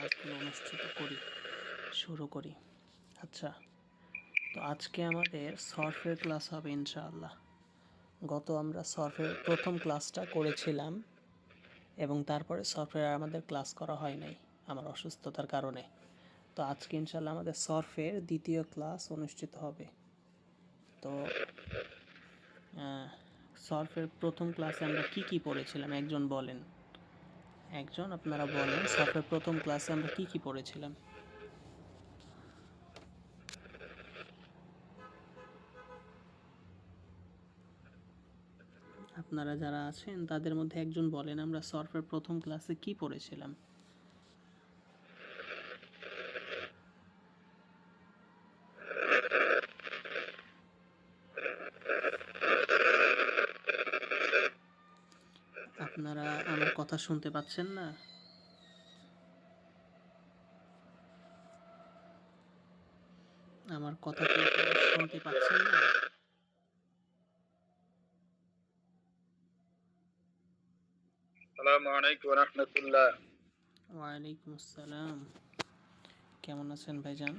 ক্লাসগুলো অনুষ্ঠিত করি, শুরু করি। আচ্ছা, তো আজকে আমাদের সরফের ক্লাস হবে ইনশাআল্লাহ। আমরা সরফের প্রথম ক্লাসটা করেছিলাম এবং তারপরে সরফের আর আমাদের ক্লাস করা হয় নাই আমার অসুস্থতার কারণে। তো আজকে ইনশাআল্লাহ আমাদের সরফের দ্বিতীয় ক্লাস অনুষ্ঠিত হবে। তো সরফের প্রথম ক্লাসে আমরা কি পড়েছিলাম একজন বলেন। আপনারা বলেন সরফের প্রথম ক্লাসে আমরা কি পড়েছিলাম। আপনারা যারা আছেন তাদের মধ্যে একজন বলেন আমরা সরফের প্রথম ক্লাসে কি পড়েছিলাম। আপনারা আমার কথা শুনতে পাচ্ছেন না? আমার কথা কি আপনারা শুনতে পাচ্ছেন না? আসসালামু আলাইকুম ওয়া রাহমাতুল্লাহ। ওয়ালাইকুম আসসালাম। কেমন আছেন ভাইজান?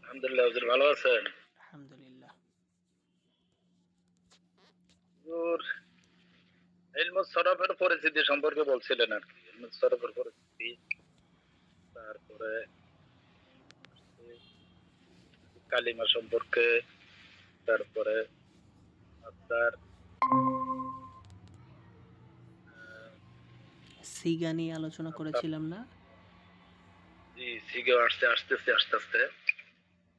আলহামদুলিল্লাহ, হুজুর ভালো আছেন? আলহামদুলিল্লাহ। হুজুর ইলমুস সরফের পরিচিতি সম্পর্কে বলছিলেন আর কি। ইলমুস সরফের পরিচিতি, তারপরে কালিমা সম্পর্কে, তারপরে আপনার সিগা নিয়ে আলোচনা করেছিলাম না? জি, সিগে আসতেছে আস্তে আস্তে।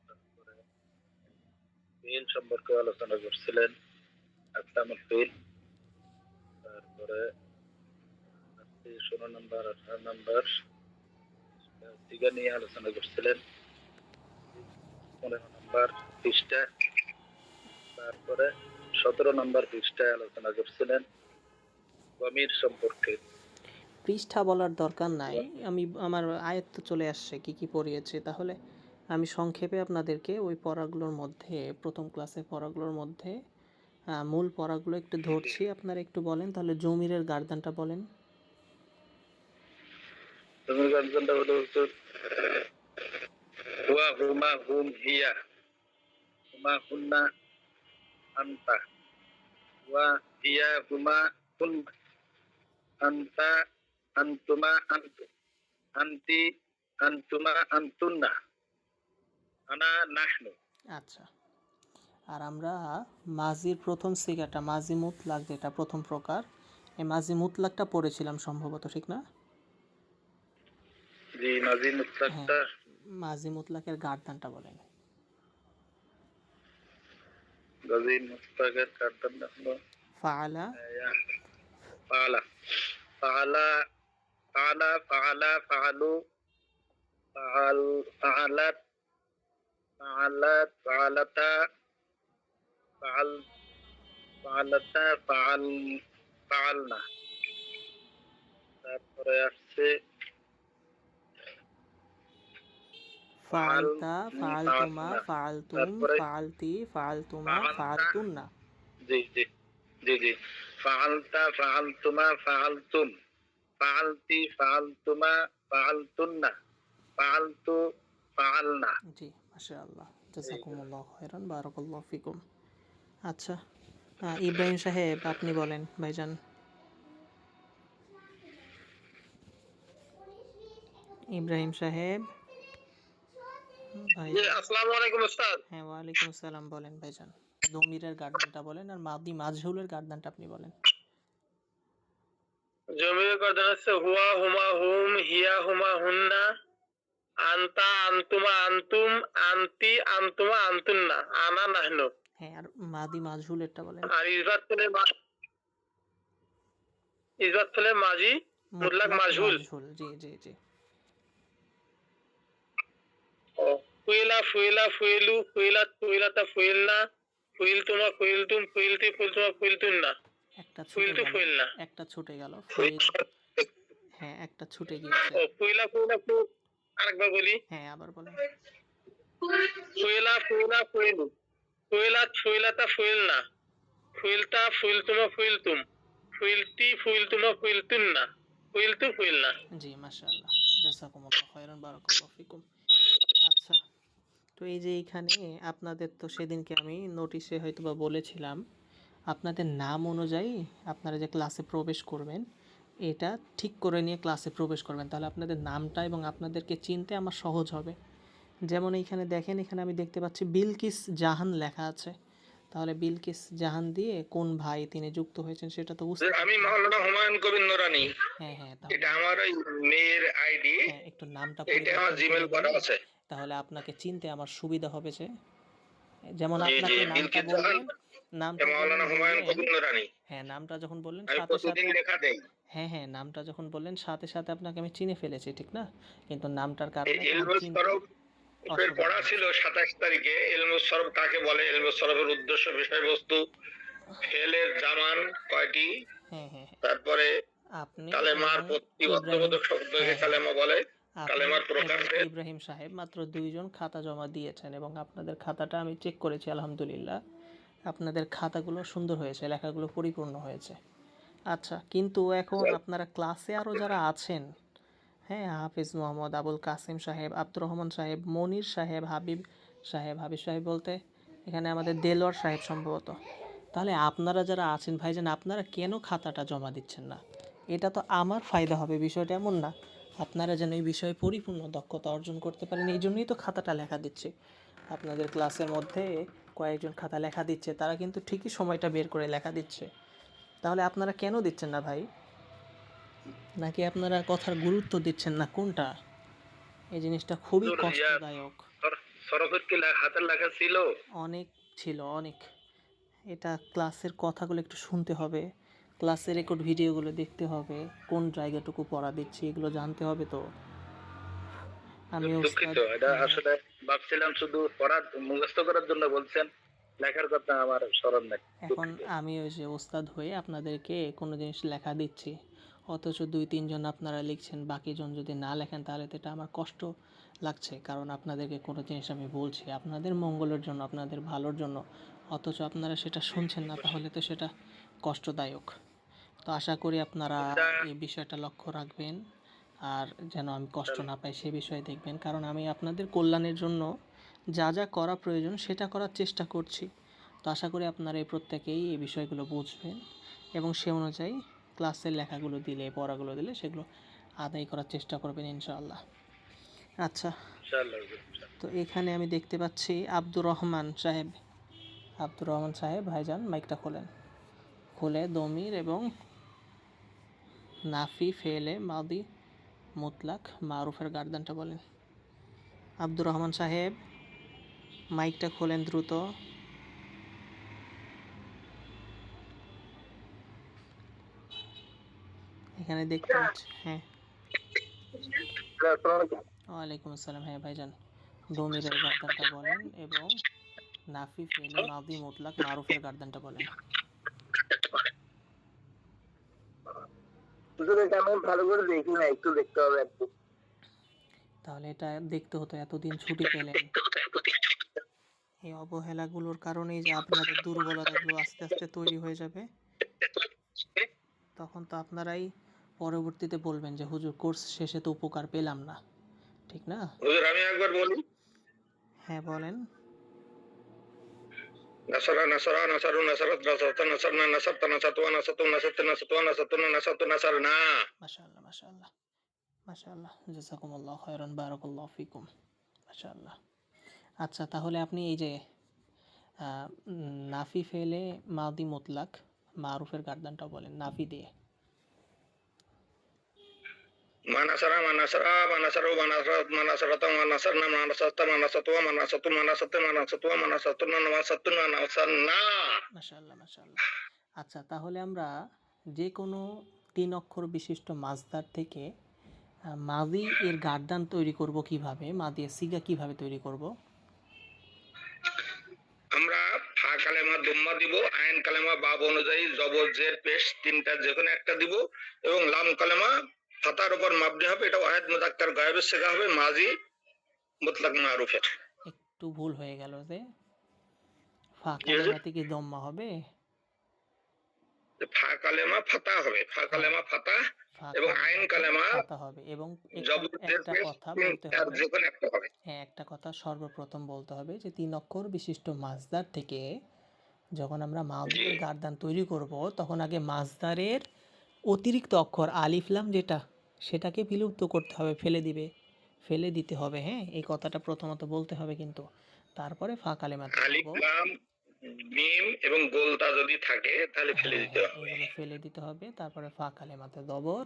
তারপরে ফিল সম্পর্কে আলোচনা করছিলেন, আকসামুল ফিল। তারপরে 16 নম্বর 18 নম্বর সিগা নিয়ে আলোচনা করছিলেন, 15 নম্বর পৃষ্ঠা। তারপরে 17 নম্বর পৃষ্ঠায় আলোচনা করছিলেন গমির সম্পর্কে। পৃষ্ঠা বলার দরকার নাই, আমার আয়ত্ত চলে আসছে কি পড়িয়েছে। তাহলে আমি সংক্ষেপে আপনাদেরকে ওই পড়াগুলোর মধ্যে, প্রথম ক্লাসের পড়াগুলোর মধ্যে মূল পড়াগুলো একটু ধরছি। আপনারা একটু বলেন তাহলে। জমিরের গার্দানটা বলেন। জমির গার্দানটা হলো হুয়া হুমা হুম হিয়া হুমা হুন্না আন্তা হুয়া হিয়া হুমা হুন আন্তা আন্তুমা আন্তু আন্তি আন্তুমা আন্তুন্না আনা নাহনু। আচ্ছা, আর আমরা মাজির প্রথম সিগাটা মাজি মুতলাক, যেটা প্রথম প্রকার, এই মাজি মুতলাকটা পড়েছিলাম সম্ভবত, ঠিক না? জি, মাজি হ্যাঁ, মুতলাকটা। মাজি মুতলাকের গার্দানটা বলেন। মাজি মুতলাকের গার্দানটা হলো ফাআলা ফাআলা ফাআলা ফাআলা ফাআলা ফাআলু ফাআল ফাআলাত ফাআলাত ফাআলাতা ফাআল ফাআলাতা ফাআলনা। তারপরে আসছে ফাআলতা, ফাআলতুমা, ফাআলতুম, তারপরে ফাআলতি, ফাআলতুমা, ফাআলতুন্না। জি জি জি জি ফাআলতা ফাআলতুমা ফাআলতুম ফাআলতি ফাআলতুমা ফাআলতুন্না ফাআলতু ফাআলনা। জি, মাশাআল্লাহ, জাযাকুমুল্লাহু খাইরান, বারাকাল্লাহু ফিকুম। আচ্ছা, ইব্রাহিম সাহেব আপনি বলেন ভাইজান। ইব্রাহিম সাহেব ভাই। আসসালামু আলাইকুম উস্তাদ। হ্যাঁ, ওয়ালাইকুম আসসালাম। বলেন ভাইজান। দমিরের গার্দানটা বলেন, আর মাদি মাজহুলের গার্দানটা আপনি বলেন। জমির গার্দান আছে হুয়া হুমা হুম হিয়া হুমা হুন্না আনতা আনতুমা আনতুম আনতি আনতুমা আনতুন্না আনা নাহনু। হ্যাঁ, আর মাদি মাজহুলেরটা বলেন। আর ইসবাত ফেলে মাজি মুতলাক মুতলাক মাজহুল। মাজহুল, জি জি জি। ও ফুইলা ফুইলা ফুইলু ফুইলাত ফুইলাতা ফুইলনা ফুইলতুমা ফুইলতুম ফুইলতি ফুইলতুমা ফুইলতুন্না একটা ছুটে ফুইলতু গেল, ফুইলনা। একটা ছুটে গেল, ফুইল। হ্যাঁ, একটা ছুটে গিয়েছে। ও ফুইলা ফুইলা ফুইল। আরেকবার বলি। হ্যাঁ, আবার বলেন। ফুইলা ফুইলা ফুইলু ফুইলাত ফুইলাতা ফুইলনা ফুইলতা ফুইলতুমা ফুইলতুম ফুইলতি ফুইলতুমা ফুইলতুন্না ফুইলতু ফুইল না। জি মাশাআল্লাহ, জাযাকুমুল্লাহ খাইরান, বারাকাল্লাহু ফিকুম। আচ্ছা, তো এই যে এইখানে আপনাদের তো সেদিনকে আমি নোটিশে হয়তোবা বলেছিলাম, আপনাদের নাম অনুযায়ী আপনারা যে ক্লাসে প্রবেশ করবেন, এটা ঠিক করে নিয়ে ক্লাসে প্রবেশ করবেন, তাহলে আপনাদের নামটা এবং আপনাদেরকে চিনতে আমার সহজ হবে। যেমন এইখানে দেখেন, এখানে আমি দেখতে পাচ্ছি বিলকিস জাহান লেখা আছে, তাহলে বিলকিস জাহান দিয়ে কোন ভাই তিনি যুক্ত হয়েছেন সেটা তো বুঝতে আমি পারছেন। মাওলানা হুমায়ুন কবির নুরানি। হ্যাঁ হ্যাঁ, তাহলে এটা আমার ওই মেয়ের আইডি। হ্যাঁ, একটু নামটা এটা আমার পরিবর্তন জিমেল করে করা নিলে আছে। তাহলে আপনাকে চিনতে আমার সুবিধা হবে। যে যেমন জি জি, আপনাকে নামটা বিলকিস জাহান, বললেন, নামটা যখন মাওলানা হুমায়ুন বললেন, কবির নুরানি। হ্যাঁ নামটা যখন বললেন আমি সাথে সাথে, প্রতিদিন লেখা দেই। হ্যাঁ হ্যাঁ, নামটা যখন বললেন সাথে সাথে আপনাকে আমি চিনে ফেলেছি, ঠিক না? কিন্তু নামটার কারণে তোমার ইলমুস চিনতে সরফের অসুবিধা পড়া ছিল হচ্ছে। 27 তারিখে। ইলমুস সরফ কাকে বলে, ইলমুস সরফের উদ্দেশ্য, বিষয়বস্তু, ফেলের জামান কয়টি, হ্যাঁ হ্যাঁ হ্যাঁ, তারপরে আপনি কালেমার এবং প্রতিবদ্ধবোধক ইব্রাহিম, শব্দকে হ্যাঁ হ্যাঁ হ্যাঁ, কালেমা বলে, আপনি কালেমার এবং প্রকারভেদ। ইব্রাহিম সাহেব মাত্র দুইজন খাতা জমা দিয়েছেন, এবং আপনাদের খাতাটা আমি চেক করেছি, আলহামদুলিল্লাহ আপনাদের খাতাগুলো সুন্দর হয়েছে, লেখাগুলো পরিপূর্ণ হয়েছে। আচ্ছা, কিন্তু এখন আপনারা ক্লাসে আরও যারা আছেন, হ্যাঁ, হাফিজ মোহাম্মদ, আবুল কাসিম সাহেব, আব্দুর রহমান সাহেব, মনির সাহেব, হাবিব সাহেব, হাবিব সাহেব বলতে এখানে আমাদের দেলোয়ার সাহেব সম্ভবত। তাহলে আপনারা যারা আছেন ভাইজান, আপনারা কেন খাতাটা জমা দিচ্ছেন না? এটা তো আমার ফায়দা হবে, বিষয়টা এমন না। আপনারা যেন এই বিষয়ে পরিপূর্ণ দক্ষতা অর্জন করতে পারেন, এই জন্যই তো খাতাটা লেখা দিচ্ছে। আপনাদের ক্লাসের মধ্যে কয়েকজন খাতা লেখা দিচ্ছে, তারা কিন্তু ঠিকই সময়টা বের করে লেখা দিচ্ছে। তাহলে আপনারা কেন দিচ্ছেন না ভাই? নাকি আপনারা কথার গুরুত্ব দিচ্ছেন না, কোনটা? এই জিনিসটা খুবই হুজুর, কষ্টদায়ক। সরফের কি হাতের লেখা ছিল? অনেক ছিল, অনেক। এটা ক্লাসের কথাগুলো একটু শুনতে হবে, ক্লাসের রেকর্ড ভিডিওগুলো দেখতে হবে, কোন জায়গাটুকু পড়া দিচ্ছি এগুলো জানতে হবে তো। আমি দুঃখিত, ওস্তাদ, এটা হ্যাঁ হ্যাঁ। আসলে ভাবছিলাম শুধু পড়ার মুখস্থ করার জন্য বলছেন, লেখার কথা আমার স্মরণ নেই। এখন দুঃখিত। আমি ওই যে ওস্তাদ হয়ে আপনাদেরকে কোনো জিনিস লেখা দিচ্ছি, অথচ 2-3 জন আপনারা লিখছেন, বাকিজন যদি না লেখেন তাহলে তো এটা আমার কষ্ট লাগছে, কারণ আপনাদেরকে কোনো জিনিস আমি বলছি আপনাদের মঙ্গলের জন্য, আপনাদের ভালোর জন্য, অথচ আপনারা সেটা শুনছেন না, তাহলে তো সেটা কষ্টদায়ক। তো আশা করি আপনারা এটা এই বিষয়টা লক্ষ্য রাখবেন, আর যেন আমি কষ্ট না পাই সে বিষয়ে দেখবেন, কারণ আমি আপনাদের কল্যাণের জন্য যা যা করা প্রয়োজন সেটা করার চেষ্টা করছি। তো আশা করি আপনারা এই প্রত্যেকেই এই বিষয়গুলো বুঝবেন, এবং সে অনুযায়ী ক্লাসের লেখাগুলো দিলে, পড়াগুলো দিলে সেগুলো আদায় করার চেষ্টা করবেন ইনশাআল্লাহ। আচ্ছা, ইনশাআল্লাহ। তো এখানে আমি দেখতে পাচ্ছি আব্দুর রহমান সাহেব, আব্দুর রহমান সাহেব ভাইজান মাইকটা খোলেন, খুলে দমির এবং নাফি, ফেলে, মাদি, মুতলাক, মারুফের গার্দানটা বলেন। আব্দুর রহমান সাহেব মাইকটা খোলেন দ্রুত। এখানে দেখতে পাচ্ছি, হ্যাঁ। ওয়ালাইকুম আসসালাম, হ্যাঁ ভাইজান, দমিরের গার্দানটা বলেন এবং নাফি, ফেলে, মাদি, মুতলাক, মারুফের গার্দানটা বলেন। হুজুর, এটা আমি ভালো করে দেখি না, একটু দেখতে হবে একটু। তাহলে এটা দেখতে হতো, এতদিন ছুটি পেলেন, এই অবহেলাগুলোর কারণেই যে আপনাদের দুর্বলতাগুলো আস্তে আস্তে তৈরি হয়ে যাবে, তখন তো আপনারাই পরবর্তীতে বলবেন যে হুজুর কোর্স শেষে তো উপকার পেলাম না, ঠিক না? হুজুর, আমি একবার বলি। হ্যাঁ বলেন। নাসারা নাসারা নাসারু নাসারাত নাসারতা নাসারনা নাসারতা নাসাতুয়া নাসাতু নাসাতে নাসাতুয়া নাসাতুনা নাসাতু নাসারনা। মাশাআল্লাহ মাশাআল্লাহ মাশাআল্লাহ, জাযাকুমুল্লাহ খায়রান, বারাকাল্লাহু ফিকুম, মাশাআল্লাহ। আচ্ছা, তাহলে আপনি এই যে নাফি, ফেলে, মাদি, মুতলাক, মারুফের গার্দানটাও বলেন নাফি দিয়ে। মানাসারা মানাসারা মানাসারু মানাসারাত মানাসারাতা মানাসারনা মানাসাতা মানাসাতুয়া মানাসাতু মানাসাতে মানাসাতুয়া মানাসাতুনা নাসাতুনা নাসারনা। মাশাআল্লাহ মাশাআল্লাহ। আচ্ছা, তাহলে আমরা যে কোনো 3 অক্ষর বিশিষ্ট মাসদার থেকে মাদি এর গার্দান তৈরি করব কিভাবে, মাদি এর সিগা কিভাবে তৈরি করব? আমরা ফা কালেমা দুম্মা দিব, আইন কালেমা বাব অনুযায়ী জবর জের পেশ তিনটা যে কোনো একটা দিব, এবং লাম কালেমা ফাতার উপর মাবনি হবে। এটা ওয়াহিদ মুযাক্কার গায়েবের শেখা হবে, মাজি মুতলাক মারুফের। একটু ভুল হয়ে গেল যে ফা জি হুজুর, কালেমাতে কি দম্মা হবে? ফা কালেমা ফাতা হবে, ফা হ্যাঁ, কালেমা ফাতা, ফা এবং আইন কালেমাতে কালেমা ফাতা হবে এবং জবর জের একটা পেশ কথা বলতে তিনটার হবে। যে কোনো একটা হবে। হ্যাঁ, একটা কথা সর্বপ্রথম বলতে হবে যে ৩ অক্ষর বিশিষ্ট মাসদার থেকে যখন আমরা জি মাউদির গার্দান তৈরি করব তখন আগে মাসদারের অতিরিক্ত অক্ষর আলিফ লাম যেটা সেটাকে বিলুপ্ত করতে হবে, ফেলে দিতে হবে। হ্যাঁ, এই কথাটা প্রথমত বলতে হবে কিন্তু। তারপরে ফা কালেমাতে যাব। আলিফ লাম মিম এবং গোলতা যদি থাকে তাহলে ফেলে হ্যাঁ, দিতে হ্যাঁ, হবে। এগুলো ফেলে দিতে হবে। তারপরে ফা কালেমাতে দবর,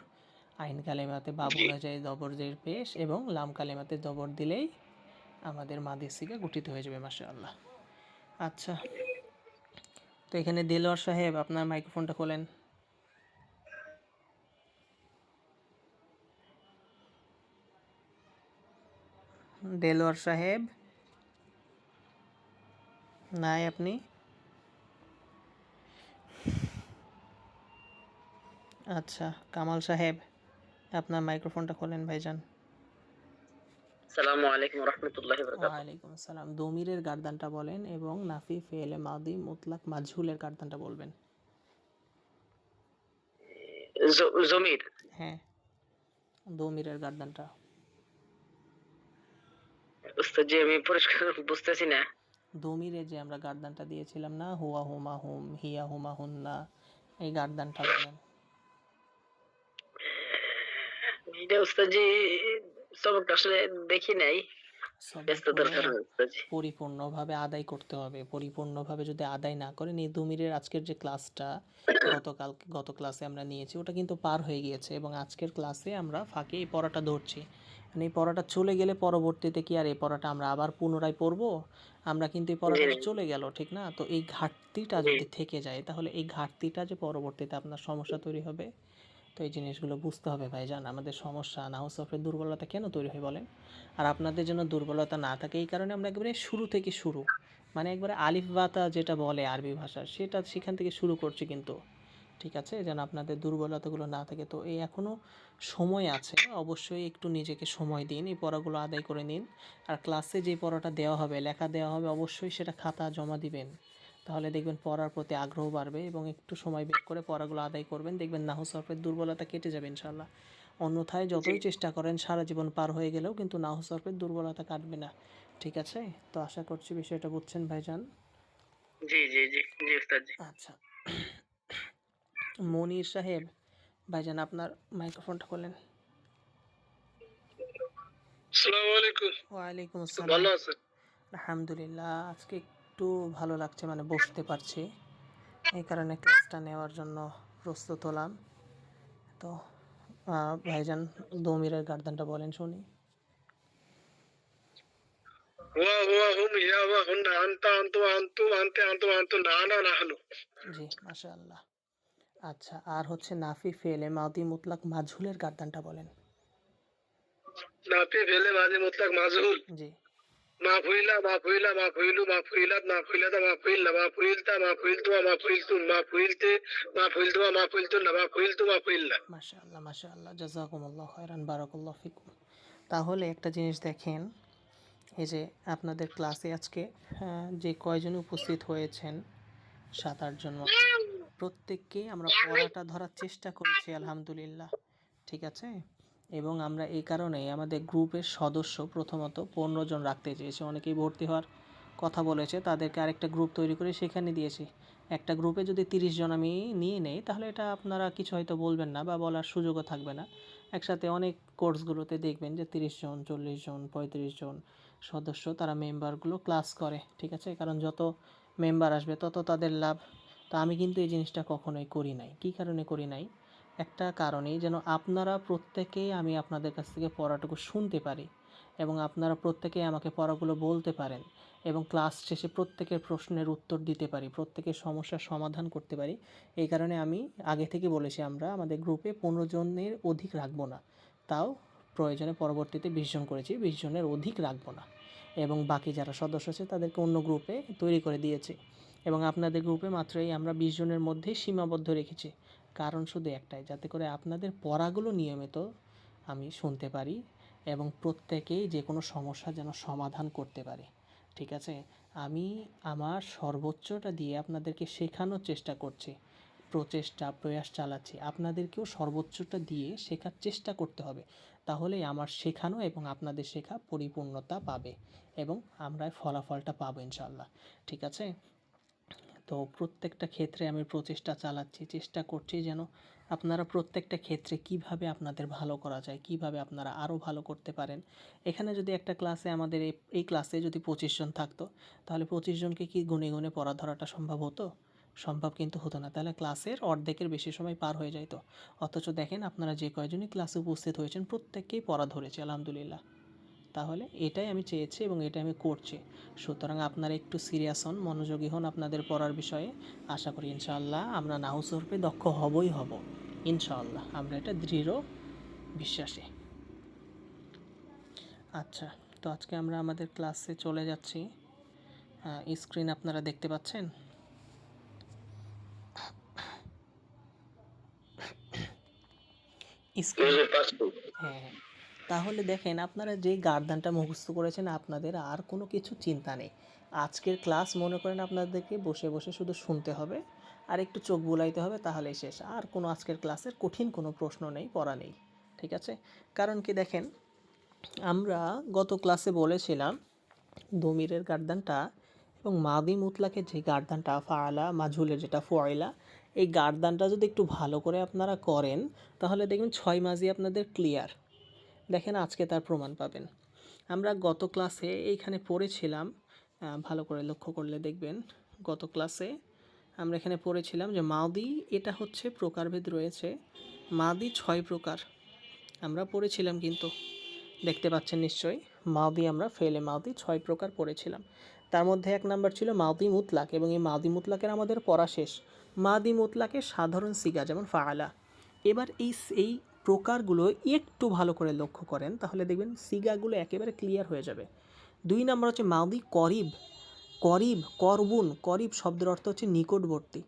আইন কালেমাতে বাবু জি অনুযায়ী দবর জের পেশ এবং লাম কালেমাতে দবর দিলেই আমাদের মাদি সিগা গঠিত হয়ে যাবে মাশাআল্লাহ। আচ্ছা, তো এখানে দেলোয়ার সাহেব আপনার মাইক্রোফোনটা খোলেন। দেলোয়ার সাহেব, নাই আপনি? আচ্ছা, কামাল সাহেব আপনার মাইক্রোফোনটা খোলেন ভাইজান। আসসালামু আলাইকুম রহমতুল্লাহি বারাকাতুহু। ওয়ালাইকুম আসসালাম। দমিরের গার্দানটা বলেন এবং নাফি ফেলে মাদি মুতলাক মাজহুলের গার্দানটা বলবেন। জমির হ্যাঁ, দমিরের গার্দানটা। উস্তাদ জি আমি পরিষ্কার বুঝতেছি না। দমিরে যে আমরা গার্দানটা দিয়েছিলাম না, হুয়া হুমা হুম, হিয়া হুমা হুন্না, এই গার্দানটা বলেন। এটা উস্তাদ জি সবকটা আসলে দেখি নাই, ব্যস্ততার সবকগুলো কারণে উস্তাদ জি। পরিপূর্ণভাবে আদায় করতে হবে। পরিপূর্ণভাবে যদি আদায় না করেন, এই দমিরের আজকের যে ক্লাসটা গত ক্লাসে আমরা নিয়েছি ওটা কিন্তু পার হয়ে গিয়েছে এবং আজকের ক্লাসে আমরা ফাঁকে এই পড়াটা ধরছি। মানে এই পড়াটা চলে গেলে পরবর্তীতে কি আর এই পড়াটা আমরা আবার পুনরায় পড়বো? আমরা কিন্তু এই জি পড়াটা তো চলে গেল, ঠিক না? তো এই ঘাটতিটা জি যদি থেকে যায় তাহলে এই ঘাটতিটা যে পরবর্তীতে আপনার সমস্যা তৈরি হবে, তো এই জিনিসগুলো বুঝতে হবে ভাইজান। আমাদের সমস্যা নাহু সফরের দুর্বলতা কেন তৈরি হয় বলেন? আর আপনাদের জন্য দুর্বলতা না থাকে এই কারণে আমরা একেবারে শুরু থেকে শুরু, মানে একবারে আলিফ বাতা যেটা বলে আরবি ভাষার সেটা সেখান থেকে শুরু করছি কিন্তু। ঠিক আছে? যেন আপনাদের দুর্বলতাগুলো না থাকে। তো এই এখনও সময় আছে। অবশ্যই একটু নিজেকে সময় দিন। এই পড়াগুলো আদায় করে নিন। আর ক্লাসে যে পড়াটা দেওয়া হবে, লেখা দেওয়া হবে অবশ্যই সেটা খাতা জমা দিবেন। তাহলে দেখবেন পড়ার প্রতি আগ্রহ বাড়বে এবং একটু সময় বের করে পড়াগুলো আদায় করবেন। দেখবেন নাহু সরফের দুর্বলতা কেটে যাবে ইনশাআল্লাহ। অন্যথায় জি যতই চেষ্টা করেন সারা জীবন পার হয়ে গেলেও কিন্তু নাহু সরফের দুর্বলতা কাটবে না। ঠিক আছে? তো আশা করছি বিষয়টা বুঝছেন ভাইজান। জি জি জি জি উস্তাদ জি। আচ্ছা, মনির সাহেব ভাইজান আপনার মাইক্রোফোনটা খোলেন। আসসালামু আলাইকুম। ওয়ালাইকুম তো আসসালাম। ভালো আছেন? আলহামদুলিল্লাহ, আজকে একটু ভালো লাগছে, মানে বসতে পারছি। এই কারণে ক্লাসটা নেওয়ার জন্য প্রস্তুত হলাম। তো ভাইজান দমিরের গার্দানটা বলেন শুনি। হুয়া হুয়া হুম ইয়া হুয়া হুন্না আনতা আনতু আনতু আনতে আনতু আনতু নানা নাহনু। জি, মাশাআল্লাহ। আচ্ছা, আর হচ্ছে নাফি ফেলে মাদি মুতলাক মাজহুলের গার্দানটা বলেন। নাফি ফেলে মাঝে মুতলাক মাজহুল। জি, মাফুইলা মাফুইলা মাফুইলু মাফুইলাত মাফুইলাতা মাফুইল্লা মাফুইলতা মাফুইলতুয়া মাফুইলতুন মাফুইলতে মাফুইলতুয়া মাফুইলতুন্না মাফুইলতু মাফুইল্লা। মাশাআল্লাহ, মাশাআল্লাহ, জাযাকুমুল্লাহ খায়রান, বারাকাল্লাহু ফিকুম। তাহলে একটা জিনিস দেখেন, এই যে আপনাদের ক্লাসে আজকে যে কয়জন উপস্থিত হয়েছেন ৭-৮ জন মতো, প্রত্যেককেই আমরা পড়াটা ধরার চেষ্টা করেছি আলহামদুলিল্লাহ। ঠিক আছে? এবং আমরা এই কারণেই আমাদের গ্রুপের সদস্য প্রথমত ১৫ জন রাখতে চেয়েছি। অনেকেই ভর্তি হওয়ার কথা বলেছে, তাদেরকে আরেকটা গ্রুপ তৈরি করে সেখানে দিয়েছি। একটা গ্রুপে যদি ৩০ জন আমি নিয়ে নেই তাহলে এটা আপনারা কিছু হয়তো বলবেন না বা বলার সুযোগও থাকবে না। একসাথে অনেক কোর্সগুলোতে দেখবেন যে ৩০ জন, ৪০ জন, ৩৫ জন সদস্য তারা মেম্বারগুলো ক্লাস করে। ঠিক আছে? কারণ যত মেম্বার আসবে তত তাদের লাভ। তো আমি কিন্তু এই জিনিসটা কখনোই করি নাই। কী কারণে করি নাই? একটা কারণেই যেন আপনারা প্রত্যেকেই আমি আপনাদের কাছ থেকে পড়াটুকু শুনতে পারি এবং আপনারা প্রত্যেকেই আমাকে পড়াগুলো বলতে পারেন এবং ক্লাস শেষে প্রত্যেকের প্রশ্নের উত্তর দিতে পারি, প্রত্যেকের সমস্যার সমাধান করতে পারি। এই কারণে আমি আগে থেকে বলেছি আমরা আমাদের গ্রুপে ১৫ জনের অধিক রাখবো না। তাও প্রয়োজনে পরবর্তীতে ২০ জন করেছি, ২০ জনের অধিক রাখবো না। এবং বাকি যারা সদস্য আছে তাদেরকে অন্য গ্রুপে তৈরি করে দিয়েছি। এবং আপনাদের গ্রুপে মাত্র এই আমরা ২০ জনের মধ্যেই সীমাবদ্ধ রেখেছি। কারণ শুধু একটাই, যাতে করে আপনাদের পড়াগুলো নিয়মিত আমি শুনতে পারি এবং প্রত্যেকেই যে কোনো সমস্যা যেন সমাধান করতে পারে। ঠিক আছে? আমি আমার সর্বোচ্চটা দিয়ে আপনাদেরকে শেখানোর চেষ্টা করছি। প্রচেষ্টা প্রয়াস চালাচ্ছি, আপনাদেরকেও সর্বোচ্চটা দিয়ে শেখার চেষ্টা করতে হবে। তাহলেই আমার শেখানো এবং আপনাদের শেখা পরিপূর্ণতা পাবে এবং আমরা ফলাফলটা পাবো ইনশাআল্লাহ। ঠিক আছে? তো প্রত্যেকটা ক্ষেত্রে আমি প্রচেষ্টা চালাচ্ছি, চেষ্টা করছি যেন আপনারা প্রত্যেকটা ক্ষেত্রে কিভাবে আপনাদের ভালো করা যায়, কিভাবে আপনারা আরও ভালো করতে পারেন। এখানে যদি একটা ক্লাসে আমাদের এই ক্লাসে যদি 25 জন থাকতো, তাহলে 25 জনকে কি গুনে গুনে পড়া ধরাটা সম্ভব হতো? সম্ভব কিন্তু হতো না। তাহলে ক্লাসের অর্ধেকের বেশি সময় পার হয়ে যাইতো। অথচ দেখেন আপনারা যে কয়জনই ক্লাসে উপস্থিত হয়েছেন প্রত্যেককেই পড়া ধরেছে আলহামদুলিল্লাহ। তাহলে এটাই আমি চেয়েছি এবং এটাই আমি করছি। সুতরাং আপনারা একটু সিরিয়াস হন, মনোযোগী হন আপনাদের পড়ার বিষয়ে। আশা করি ইনশাআল্লাহ আমরা নাহু সরফে দক্ষ হবই হব, ইনশাআল্লাহ আমরা এটা দৃঢ় বিশ্বাসী। আচ্ছা, তো আজকে আমরা আমাদের ক্লাসে চলে যাচ্ছি। স্ক্রিন আপনারা দেখতে পাচ্ছেন? স্ক্রিন, হ্যাঁ। তাহলে দেখেন আপনারা যেই গার্দানটা মুখস্থ করেছেন আপনাদের আর কোনো কিছু চিন্তা নেই। আজকের ক্লাস মনে করেন আপনাদেরকে বসে বসে শুধু শুনতে হবে আর একটু চোখ বুলাইতে হবে, তাহলেই শেষ। আর কোনো আজকের ক্লাসের কঠিন কোনো প্রশ্ন নেই, পড়া নেই। ঠিক আছে? কারণ কি দেখেন, আমরা গত ক্লাসে বলেছিলাম দমিরের গার্দানটা এবং মাদি মুতলাকের যে গার্দানটা ফাআলা, মাজহুলের যেটা ফুআইলা, এই গার্দানটা যদি একটু ভালো করে আপনারা করেন তাহলে দেখবেন 6 মাঝি আপনাদের ক্লিয়ার। দেখেন আজকে তার প্রমাণ পাবেন। আমরা গত ক্লাসে এইখানে পড়েছিলাম, ভালো করে লক্ষ্য করলে দেখবেন গত ক্লাসে আমরা এখানে পড়েছিলাম যে মাদি, এটা হচ্ছে প্রকারভেদ রয়েছে। মাদি 6 প্রকার আমরা পড়েছিলাম, কিন্তু দেখতে পাচ্ছেন নিশ্চয়ই মাদি আমরা ফেলে মাদি 6 প্রকার পড়েছিলাম। তার মধ্যে 1 নাম্বার ছিল মাদি মুতলাক, এবং এই মাদি মুতলাকের আমাদের পড়া শেষ। মাদি মুতলাকের সাধারণ সিগা যেমন ফাআলা। এবার এই প্রকারগুলো একটু ভালো করে লক্ষ্য করেন তাহলে দেখবেন সিগাগুলো একেবারে ক্লিয়ার হয়ে যাবে। 2 নাম্বার হচ্ছে মাদি করিব। করিব, করবুন, করিব শব্দের অর্থ হচ্ছে নিকটবর্তী।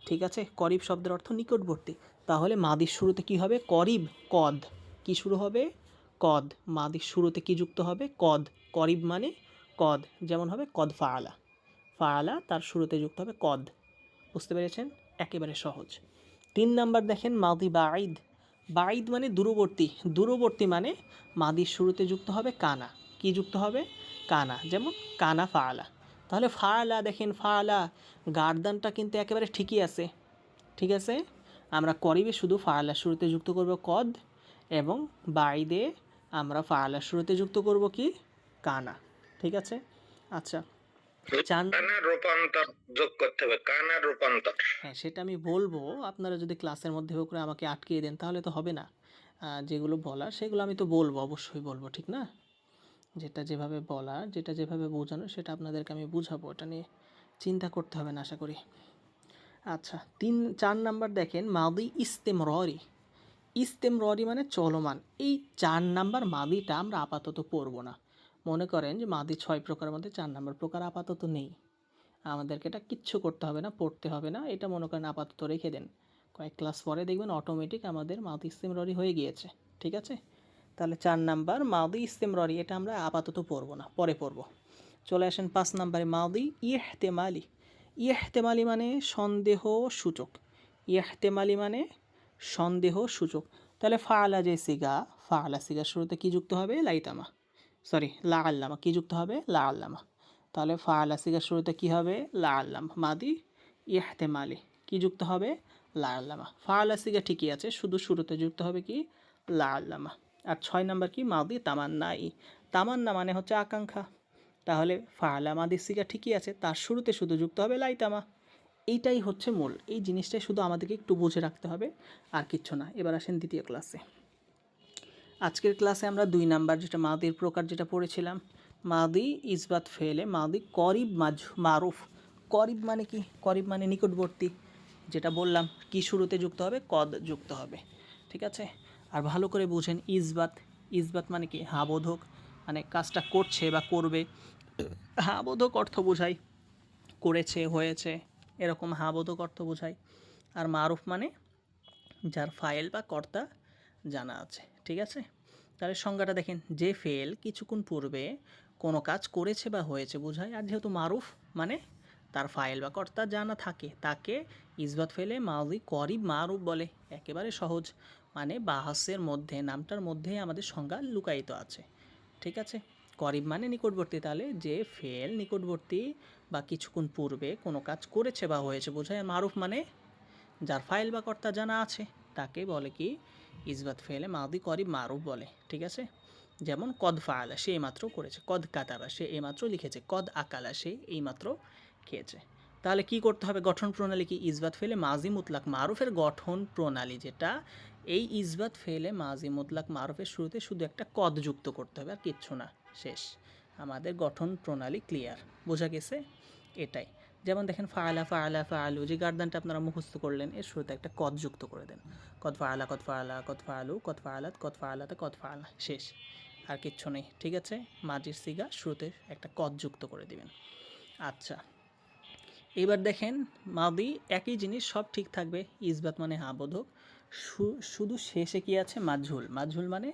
ঠিক আছে? করিব শব্দের অর্থ নিকটবর্তী। তাহলে মাদির শুরুতে কি হবে? করিব, কদ। কি শুরু হবে? কদ। মাদির শুরুতে কি যুক্ত হবে? কদ। করিব মানে কদ, যেমন হবে কদ ফাআলা। ফাআলা তার শুরুতে যুক্ত হবে কদ। বুঝতে পেরেছেন? একেবারে সহজ। 3 নাম্বার দেখেন মাদি বাঈদ। বাঈদ মানে দূরবর্তী। দূরবর্তী মানে মাদির শুরুতে যুক্ত হবে কানা। কি যুক্ত হবে? কানা, যেমন কানা ফাআলা। তাহলে ফাআলা দেখেন, ফাআলা গার্দানটা কিন্তু একেবারে ঠিকই আছে। ঠিক আছে? আমরা করিবে শুধু ফাআলার শুরুতে যুক্ত করব কদ, এবং বাঈদে আমরা ফাআলার শুরুতে যুক্ত করব কি? কানা। ঠিক আছে? আচ্ছা, কানার রূপান্তর যোগ করতে হবে, কানার রূপান্তর। হ্যাঁ, সেটা আমি বলবো। আপনারা যদি ক্লাসের মধ্যে করে আমাকে আটকিয়ে দেন তাহলে তো হবে না। যেগুলো বলার সেগুলো আমি তো বলবো, অবশ্যই বলবো, ঠিক না? যেটা যেভাবে বলার, যেটা যেভাবে বোঝানো সেটা আপনাদেরকে আমি বুঝাবো। এটা নিয়ে চিন্তা করতে হবে না আশা করি। আচ্ছা, 4 নাম্বার দেখেন মাদি ইস্তেমররি। ইস্তেমররি মানে চলমান। এই 4 নাম্বার মাদিটা আমরা আপাতত পড়বো না। মনে করেন যে মাদি 6 প্রকারের মধ্যে 4 নাম্বার প্রকার আপাতত নেই, আমাদেরকে এটা কিচ্ছু করতে হবে না, পড়তে হবে না। এটা মনে করেন আপাতত রেখে দেন, কয়েক ক্লাস পরে দেখবেন অটোমেটিক আমাদের মাদি ইস্তেমররি হয়ে গিয়েছে। ঠিক আছে? তাহলে 4 নাম্বার মাদি ইস্তেমররি, এটা আমরা আপাতত পড়বো না, পরে পড়বো। চলে আসেন 5 নাম্বারে মাদি ইহতেমালি। ইহতেমালি মানে সন্দেহ সূচক। ইহতেমালি মানে সন্দেহ সূচক। তাহলে ফাআলা যে সিগা, ফাআলা সিগার শুরুতে কি যুক্ত হবে? লাইতামা, সরি লা আল্লামা। কি যুক্ত হবে? লা আল্লামা। তাহলে ফাআলা সিগার শুরুতে কি হবে? লা আল্লামা। মাদি ইহতেমালি কি যুক্ত হবে? লা আল্লামা। ফাআলা সিগা ঠিকই আছে, শুধু শুরুতে যুক্ত হবে কি? লা আল্লামা। আর 6 নাম্বার কি? মাদি তামান্নাই। তামান্না মানে হচ্ছে আকাঙ্ক্ষা। তাহলে ফাআলা মাদি সিগা ঠিকই আছে, তার শুরুতে শুধু যুক্ত হবে লাইতামা। এইটাই হচ্ছে মূল। এই জিনিসটাই শুধু আমাদেরকে একটু বুঝে রাখতে হবে, আর কিচ্ছু না। এবার আসেন দ্বিতীয় ক্লাসে। আজকের ক্লাসে আমরা 2 নাম্বার যেটা মাদির প্রকার যেটা পড়েছিলাম, মাদি ইসবাত ফেলে মাদি করিব মারুফ। করিব মানে কি? করিব মানে নিকটবর্তী। যেটা বললাম, কি শুরুতে যুক্ত হবে? কদ যুক্ত হবে। ঠিক আছে? আর ভালো করে বুঝেন, ইসবাত, ইসবাত মানে কি? হাবোধক, মানে কাজটা করছে বা করবে, হাবোধক অর্থ বোঝায়, করেছে, হয়েছে, এরকম হাবোধক অর্থ বোঝায়। আর মারুফ মানে যার ফাইল বা কর্তা জানা আছে। ঠিক আছে? তাহলে সংজ্ঞাটা দেখেন, যে ফেল কিছুক্ষণ পূর্বে কোনো কাজ করেছে বা হয়েছে বোঝায়। আর যেহেতু মারুফ মানে তার ফাইল বা কর্তা জানা থাকে তাকে ইসবাত ফেলে মাদি করিব মারুফ বলে। একেবারে সহজ, মানে বাহাসের মধ্যে নামটার মধ্যে আমাদের সংজ্ঞা লুকায়িত আছে। ঠিক আছে, করিব মানে নিকটবর্তী, তাহলে যে ফেল নিকটবর্তী বা কিছুক্ষণ পূর্বে কোনো কাজ করেছে বা হয়েছে বোঝায়। মারুফ মানে যার ফাইল বা কর্তা জানা আছে তাকে বলে কি ইসবাত ফেলে মাদি করিব মারুফ বলে। ঠিক আছে, যেমন কদ ফাআলা সে এইমাত্র করেছে, কদ কাতাবা সে এইমাত্র লিখেছে, কদ আকালা সে এইমাত্র খেয়েছে। তাহলে কি করতে হবে? গঠন প্রণালী কি? ইসবাত ফেলে মাজি মুতলাক মারুফের গঠন প্রণালী যেটা, এই ইসবাত ফেলে মাজি মুতলাক মারুফের শুরুতে শুধু একটা কদ যুক্ত করতে হবে, আর কিচ্ছু না, শেষ। আমাদের গঠন প্রণালী ক্লিয়ার, বোঝা গেছে? এটাই। যেমন দেখেন ফাআলা ফাআলা ফাআলু, যে গার্দানটা আপনারা মুখস্থ করলেন এর শুরুতে একটা কদ যুক্ত করে দেন, কদ ফাআলা কদ ফাআলা কদ ফাআলু কদ ফাআলাত কদ ফাআলাতে কদ ফাআলা, শেষ, আর কিচ্ছু নেই। ঠিক আছে, মাজির সিগা শুরুতে একটা কদ যুক্ত করে দিবেন। আচ্ছা, এবার দেখেন মাদি একই জিনিস, সব ঠিক থাকবে, ইসবাত মানে হাবোধক, শুধু শেষে কি আছে? মাজহুল। মাজহুল মানে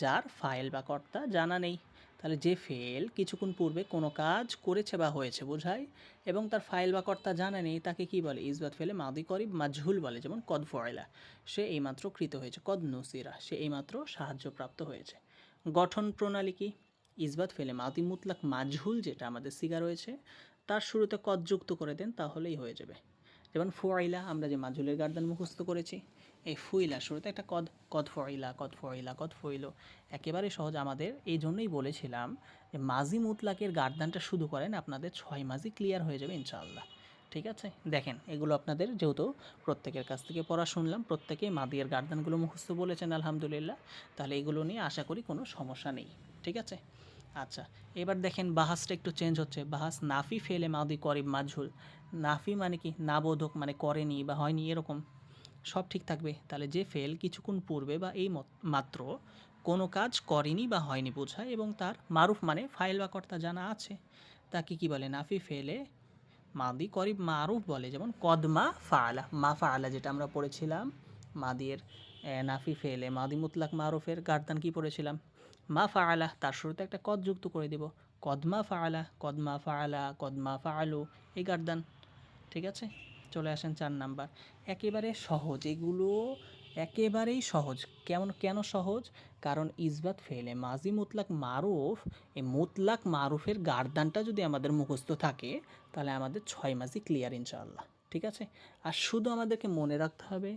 যার ফাইল বা কর্তা জানা নেই। তাহলে যে ফেল কিছুক্ষণ পূর্বে কোনো কাজ করেছে বা হয়েছে বোঝায় এবং তার ফাইল বা কর্তা জানা নেই তাকে কি বলে? ইসবাত ফেলে মাদি করিব মাজহুল বলে। যেমন কদ ফয়লা সে এইমাত্র কৃত হয়েছে, কদ নুসিরা সে এইমাত্র সাহায্যপ্রাপ্ত হয়েছে। গঠন প্রণালী কি? ইসবাত ফেলে মাদি মুতলাক মাজহুল যেটা আমাদের সিগা রয়েছে তার শুরুতে কদ যুক্ত করে দেন, তাহলেই হয়ে যাবে। যেমন ফুয়াইলা, আমরা যে মাজহুলের গার্দান মুখস্থ করেছি, এই ফুইলা শুরুতে একটা কদ, কদ ফয়লা কদ ফয়লা কদ ফইল, একেবারে সহজ। আমাদের এই জন্যই বলেছিলাম যে মাজি মুতলাকের গার্দানটা শুধু করেন, আপনাদের 6 মাজি ক্লিয়ার হয়ে যাবে ইনশাআল্লাহ। ঠিক আছে, দেখেন এগুলো আপনাদের যেহেতু প্রত্যেকের কাছ থেকে পড়া শুনলাম, প্রত্যেকেই মাদিয়ের গার্দানগুলো মুখস্থ বলেছেন আলহামদুলিল্লাহ, তাহলে এগুলো নিয়ে আশা করি কোনো সমস্যা নেই। ঠিক আছে, আচ্ছা এবার দেখেন বাহাসটা একটু চেঞ্জ হচ্ছে। বাহাস নাফি ফেলে মাদি করিব মাজহুল। নাফি মানে কি? না বোধক, মানে করেনি বা হয়নি এরকম, সব ঠিক থাকবে। তাহলে যে ফেল কিছুক্ষণ পূর্বে বা এই মাত্র কোনো কাজ করেনি বা হয়নি বোঝায় এবং তার মারুফ মানে ফাইল বা কর্তা জানা আছে তাকে কি বলে? নাফি ফেলে মাদি করিব মারুফ বলে। যেমন কদমা ফাআলা, মা ফাআলা যেটা আমরা পড়েছিলাম মাদির নাফি ফেলে মাদি মুতলাক মারুফের গার্দান কি পড়েছিলাম? মা ফাআলা, তার শুরুতে একটা কদ যুক্ত করে দিব, কদমা ফাআলা কদমা ফাআলা কদমা ফাআলু, এই গার্দান। ঠিক আছে, চলে আসেন 4 নাম্বার। একেবারে সহজ এগুলো, একেবারেই সহজ। কেন সহজ? কারণ ইসবাত ফেলে মাজি মুতলাক মারুফ, এই মুতলাক মারুফের গার্দানটা যদি আমাদের মুখস্থ থাকে তাহলে আমাদের 6 মাজি ক্লিয়ার ইনশাআল্লাহ। ঠিক আছে, আর শুধু আমাদেরকে মনে রাখতে হবে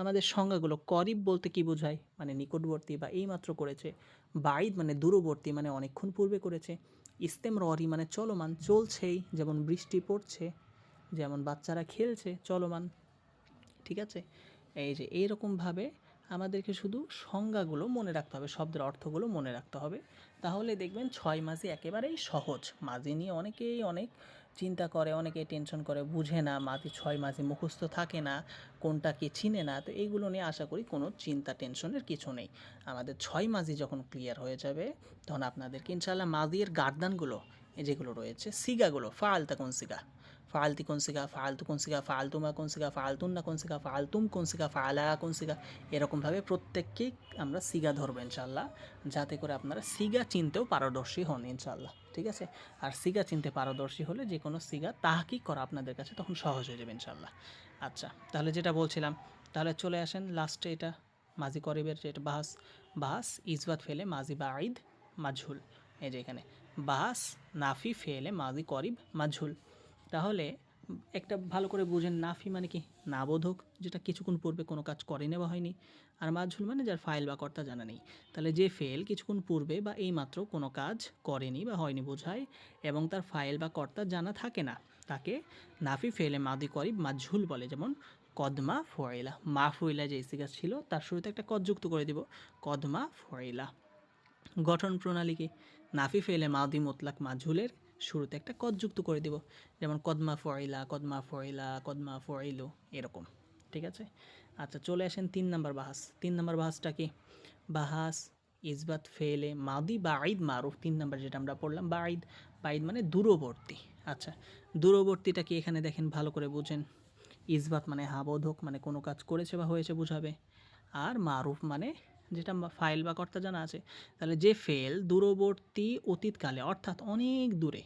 আমাদের সংজ্ঞাগুলো। করিব বলতে কি বোঝায়? মানে নিকটবর্তী বা এইমাত্র করেছে। বাইদ মানে দূরবর্তী, মানে অনেকক্ষণ পূর্বে করেছে। ইস্তেমররি মানে চলমান, চলছেই, যেমন বৃষ্টি পড়ছে, যেমন বাচ্চারা খেলছে, চলমান। ঠিক আছে, এই যে এইরকমভাবে আমাদেরকে শুধু সংজ্ঞাগুলো মনে রাখতে হবে, শব্দের অর্থগুলো মনে রাখতে হবে, তাহলে দেখবেন 6 মাজি একেবারেই সহজ। মাজি নিয়ে অনেকেই অনেক চিন্তা করে, অনেকে টেনশন করে, বুঝে না, মাঝি 6 মাজি মুখস্থ থাকে না, কোনটা কি চিনে না। তো এইগুলো নিয়ে আশা করি কোনো চিন্তা টেনশনের কিছু নেই। আমাদের 6 মাজি যখন ক্লিয়ার হয়ে যাবে তখন আপনাদেরকে ইনশাআল্লাহ মাজির গার্দানগুলো যেগুলো রয়েছে, সিগাগুলো, ফালতা কোন সিগা, ফালতি কোন সিগা, ফালতু কোন সিগা, ফালতুমা কোন সিগা, ফালতুন্না কোন সিগা, ফালতুম কোন সিগা, ফালা কোন সিগা, এরকমভাবে প্রত্যেককেই আমরা সিগা ধরবো ইনশাআল্লাহ, যাতে করে আপনারা সিগা চিনতেও পারদর্শী হন ইনশাআল্লাহ। ঠিক আছে, আর সিগা চিনতে পারদর্শী হলে যে কোনো সিগা তাহকিক করা আপনাদের কাছে তখন সহজ হয়ে যাবে ইনশাআল্লাহ। আচ্ছা, তাহলে যেটা বলছিলাম, তাহলে চলে আসেন লাস্টে, এটা মাজি করিবের যেটা বাহাস, বাহাস ইসবাত ফেলে মাজি বাঈদ মাজহুল। এই যে এখানে বাহাস নাফি ফেলে মাজি করিব মাজহুল। তাহলে একটা ভালো করে বুঝেন, নাফি মানে কি? না বোধক, যেটা কিছুক্ষণ পূর্বে কোনো কাজ করে নেওয়া হয়নি। আর মাজহুল মানে যার ফাইল বা কর্তা জানা নেই। তাহলে যে ফেল কিছুক্ষণ পূর্বে বা এইমাত্র কোনো কাজ করেনি বা হয়নি বোঝায় এবং তার ফাইল বা কর্তা জানা থাকে না তাকে নাফি ফেলে মাদি করিব মাজহুল বলে। যেমন কদমা ফয়লা, মা ফয়লা যে ইসিগাস ছিল তার শুরুতে একটা কদ যুক্ত করে দিব, কদমা ফয়লা। গঠন প্রণালী কি? নাফি ফেলে মাদি মুতলাক মাজহুলের শুরুতে একটা কদ যুক্ত করে দিব, যেমন কদমা ফয়লা কদমা ফয়লা কদমা ফয়লু, এরকম। ঠিক আছে, আচ্ছা চলে আসেন 3 নাম্বার বাহাস। 3 নাম্বার বাহাসটা কি? বাহাস ইসবাত ফেলে মাদি বাঈদ মারুফ। 3 নাম্বার যেটা আমরা পড়লাম বাঈদ, বাঈদ মানে দূরবর্তী। আচ্ছা, দূরবর্তীটা কি? এখানে দেখেন ভালো করে বুঝেন। ইসবাত মানে হাবোধক, মানে কোনো কাজ করেছে বা হয়েছে বোঝাবে, আর মারুফ মানে যেটা ফাইল বা কর্তা জানা আছে। তাহলে যে ফেল দূরবর্তী অতীতকালে অর্থাৎ অনেক দূরে